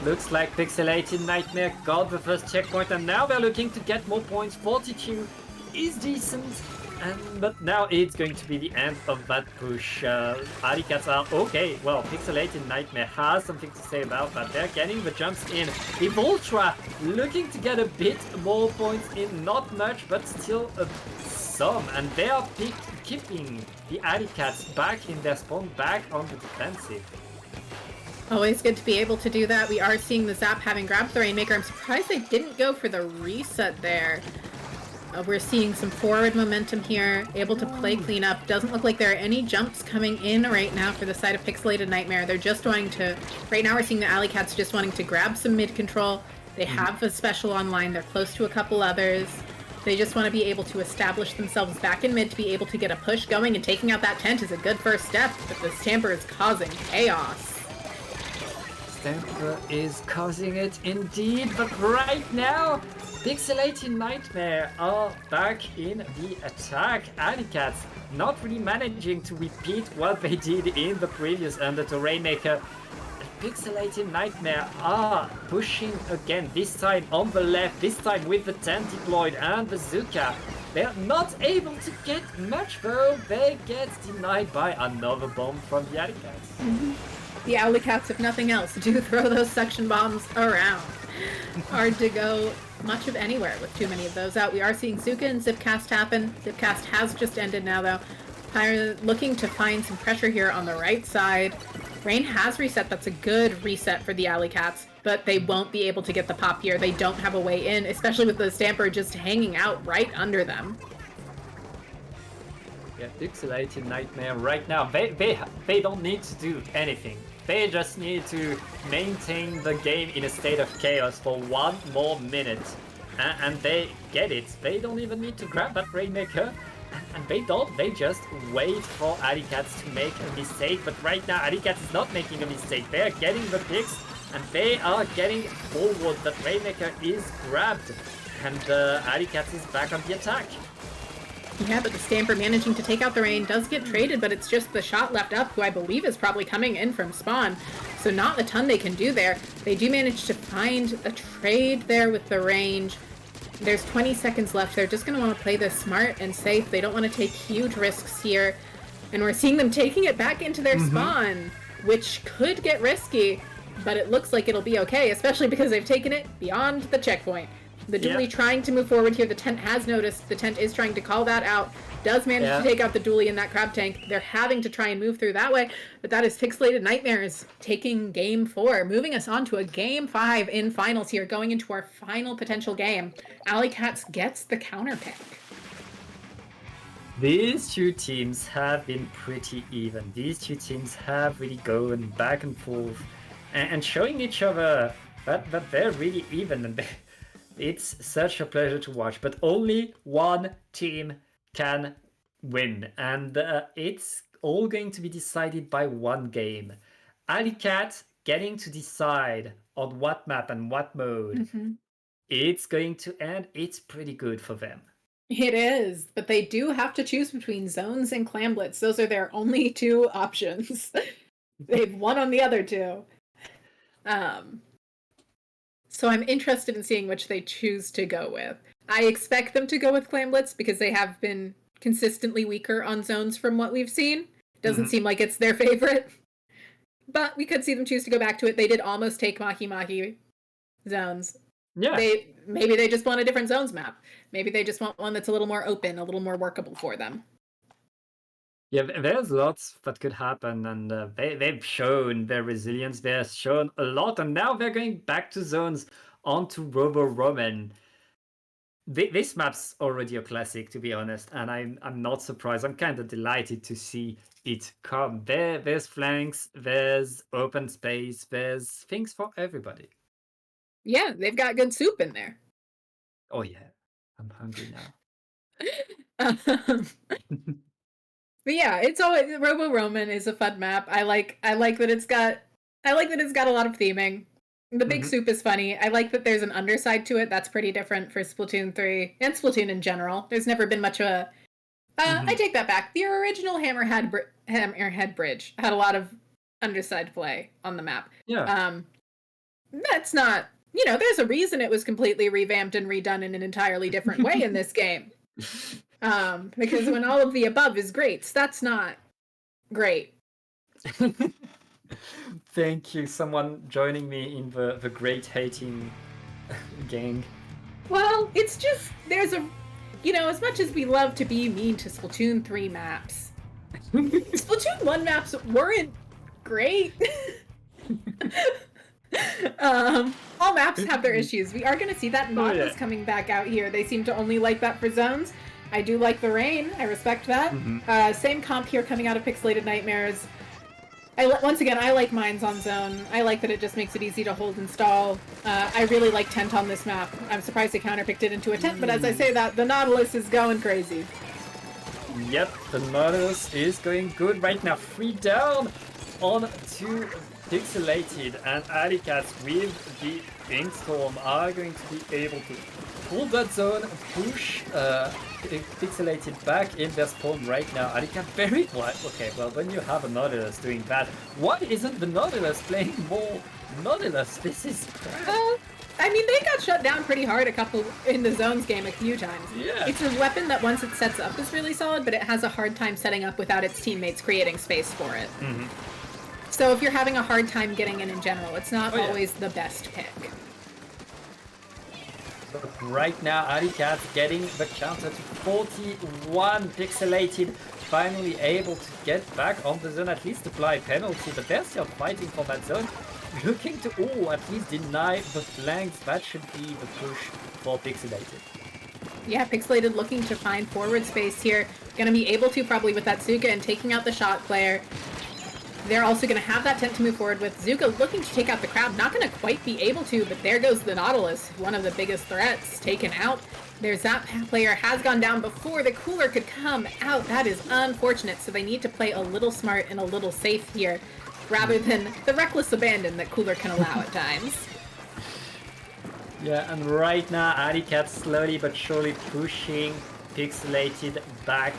Looks like Pixilated Nightmare got the first checkpoint, and now they're looking to get more points. 42 is decent, but now it's going to be the end of that push. Alleycats are okay. Well, Pixilated Nightmare has something to say about that. They're getting the jumps in. Ultra looking to get a bit more points in. Not much, but still some. And they are keeping the Alleycats back in their spawn, back on the defensive. Always good to be able to do that. We are seeing the Zap having grabbed the Rainmaker. I'm surprised they didn't go for the reset there. We're seeing some forward momentum here, able to play cleanup. Doesn't look like there are any jumps coming in right now for the side of Pixilated Nightmare. They're just wanting to... Right now we're seeing the Alleycats just wanting to grab some mid control. They have a special online. They're close to a couple others. They just want to be able to establish themselves back in mid to be able to get a push going, and taking out that tent is a good first step, but the Stamper is causing chaos. Stamper is causing it indeed, but right now, Pixilated Nightmare are back in the attack. Alleycats not really managing to repeat what they did in the previous Undertow Rainmaker. Pixilated Nightmare are pushing again, this time on the left, this time with the tent deployed and bazooka. They're not able to get much though, they get denied by another bomb from the Alleycats. The Alleycats, if nothing else, do throw those suction bombs around. Hard to go much of anywhere with too many of those out. We are seeing Zuka and Zipcast happen. Zipcast has just ended now though. Pyre looking to find some pressure here on the right side. Rain has reset. That's a good reset for the Alleycats, but they won't be able to get the pop here. They don't have a way in, especially with the Stamper just hanging out right under them. Yeah, Pixilated Nightmare right now, they don't need to do anything. They just need to maintain the game in a state of chaos for one more minute. And they get it. They don't even need to grab that Rainmaker. And they don't. They just wait for Alleycats to make a mistake. But right now, Alleycats is not making a mistake. They are getting the picks. And they are getting forward. The Rainmaker is grabbed. And Alleycats is back on the attack. Yeah, but the Stamper managing to take out the Rain does get traded, but it's just the shot left up, who I believe is probably coming in from spawn. So not a ton they can do there. They do manage to find a trade there with the range. There's 20 seconds left. They're just going to want to play this smart and safe. They don't want to take huge risks here. And we're seeing them taking it back into their spawn, which could get risky, but it looks like it'll be okay, especially because they've taken it beyond the checkpoint. The dually trying to move forward here. The tent has noticed. The tent is trying to call that out. Does manage to take out the dually in that crab tank. They're having to try and move through that way. But that is Pixilated Nightmares taking game 4. Moving us on to a game 5 in finals here. Going into our final potential game. Alleycats gets the counter pick. These two teams have been pretty even. These two teams have really gone back and forth. and showing each other that they're really even, and it's such a pleasure to watch. But only one team can win, and it's all going to be decided by one game. Alleycat getting to decide on what map and what mode it's going to end. It's pretty good for them. It is, but they do have to choose between zones and clamblets. Those are their only two options. They've won on the other two. So I'm interested in seeing which they choose to go with. I expect them to go with clamblets because they have been consistently weaker on zones from what we've seen. Doesn't seem like it's their favorite. But we could see them choose to go back to it. They did almost take Maki zones. Yeah. Maybe they just want a different zones map. Maybe they just want one that's a little more open, a little more workable for them. Yeah, there's lots that could happen, and they've shown their resilience. They've shown a lot, and now they're going back to zones onto Robo-Roman. This map's already a classic, to be honest, and I'm not surprised. I'm kind of delighted to see it come. There's flanks, there's open space, there's things for everybody. Yeah, they've got good soup in there. Oh yeah, I'm hungry now. But yeah, it's always Robo-Roman is a fun map. I like that it's got a lot of theming. The big soup is funny. I like that there's an underside to it. That's pretty different for Splatoon 3 and Splatoon in general. There's never been much of a I take that back. The original Hammerhead Bridge had a lot of underside play on the map. Yeah. That's not, there's a reason it was completely revamped and redone in an entirely different way in this game. Because when all of the above is great, that's not great. Thank you, someone joining me in the great hating gang. Well, it's just, there's a, as much as we love to be mean to Splatoon 3 maps, Splatoon 1 maps weren't great. All maps have their issues. We are going to see that Nautilus coming back out here. They seem to only like that for zones. I do like the rain. I respect that. Same comp here coming out of Pixilated Nightmares. Once again, I like mines on zone. I like that it just makes it easy to hold and stall. I really like tent on this map. I'm surprised they counterpicked it into a tent, but as I say that, the Nautilus is going crazy. Yep, the Nautilus is going good right now. 3 down on to Pixilated, and Alleycats with the Inkstorm are going to be able to pull that zone, push Pixilated back in their spawn right now. Alleycat very quiet. Okay, well, when you have a Nautilus doing that, why isn't the Nautilus playing more Nautilus? This is crap. I mean, they got shut down pretty hard in the zones game a few times. Yeah. It's a weapon that once it sets up is really solid, but it has a hard time setting up without its teammates creating space for it. So if you're having a hard time getting in general, it's not always the best pick. But right now, Alleycats getting the counter to 41. Pixilated finally able to get back on the zone, at least apply penalty, but they're still fighting for that zone. Looking to, at least deny the flanks. That should be the push for Pixilated. Yeah, Pixilated looking to find forward space here. Gonna be able to probably with that Zuka and taking out the shot player. They're also going to have that tent to move forward with. Zuka looking to take out the crowd. Not going to quite be able to, but there goes the Nautilus. One of the biggest threats taken out. There's that player has gone down before the cooler could come out. That is unfortunate. So they need to play a little smart and a little safe here rather than the reckless abandon that cooler can allow at times. Yeah, and right now, Alleycat slowly but surely pushing Pixilated back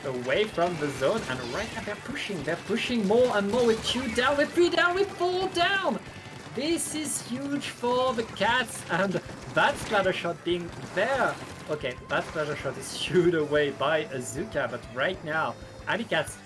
away from the zone, and right now they're pushing more and more with 2 down, with 3 down, with 4 down. This is huge for the Cats, and that splatter shot being there. Okay, that splatter shot is shooed away by Azuka, but right now, Alleycats,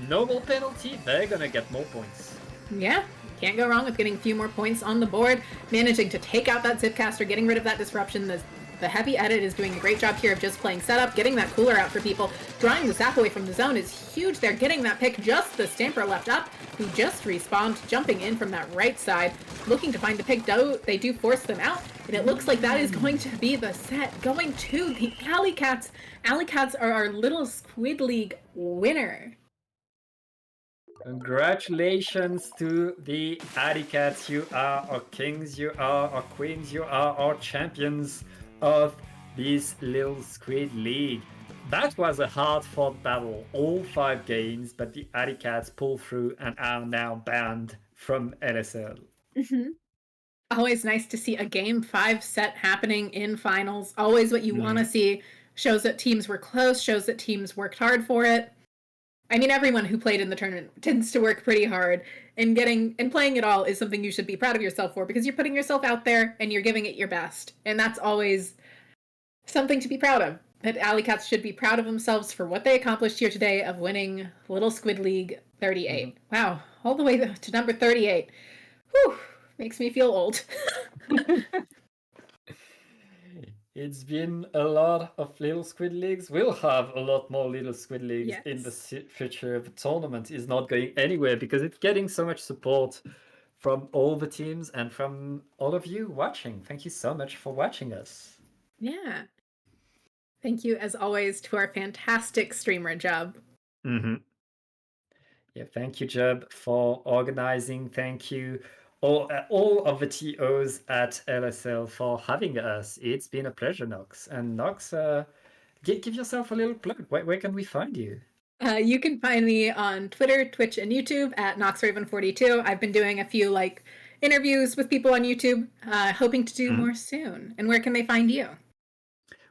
no more penalty, they're gonna get more points. Yeah, can't go wrong with getting a few more points on the board, managing to take out that Zipcaster, getting rid of that disruption. The heavy edit is doing a great job here of just playing setup, getting that cooler out for people. Drawing the zap away from the zone is huge. They're getting that pick. Just the Stamper left up, who just respawned, jumping in from that right side, looking to find the pick. Though they do force them out, and it looks like that is going to be the set going to the Alleycats. Alleycats are our little Squid League winner. Congratulations to the Alleycats. You are our kings, you are our queens, you are our champions of this Little Squid League. That was a hard-fought battle, all 5 games, but the Alleycats pulled through and are now banned from LSL. Mm-hmm. Always nice to see a game 5 set happening in finals. Always what you want to see. Shows that teams were close, shows that teams worked hard for it. I mean, everyone who played in the tournament tends to work pretty hard, and playing it all is something you should be proud of yourself for, because you're putting yourself out there and you're giving it your best, and that's always something to be proud of. That Alleycats should be proud of themselves for what they accomplished here today of winning Little Squid League 38. Wow, all the way to number 38. Whew, makes me feel old. It's been a lot of Little Squid Leagues. We'll have a lot more Little Squid Leagues in the future. The tournament is not going anywhere because it's getting so much support from all the teams and from all of you watching. Thank you so much for watching us. Yeah. Thank you, as always, to our fantastic streamer, Jub. Yeah, thank you, Jub, for organizing. Thank you, all of the TOs at LSL for having us. It's been a pleasure, Nox. And Nox, give yourself a little plug. Where can we find you? You can find me on Twitter, Twitch, and YouTube at NoxRaven42. I've been doing a few interviews with people on YouTube, hoping to do more soon. And where can they find you?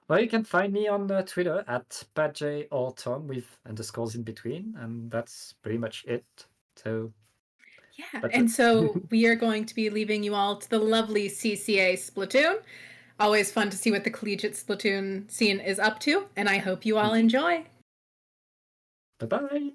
Well, you can find me on Twitter at PatJ or Tom with underscores in between, and that's pretty much it. So yeah, and so we are going to be leaving you all to the lovely CCA Splatoon. Always fun to see what the collegiate Splatoon scene is up to, and I hope you all enjoy. Bye-bye.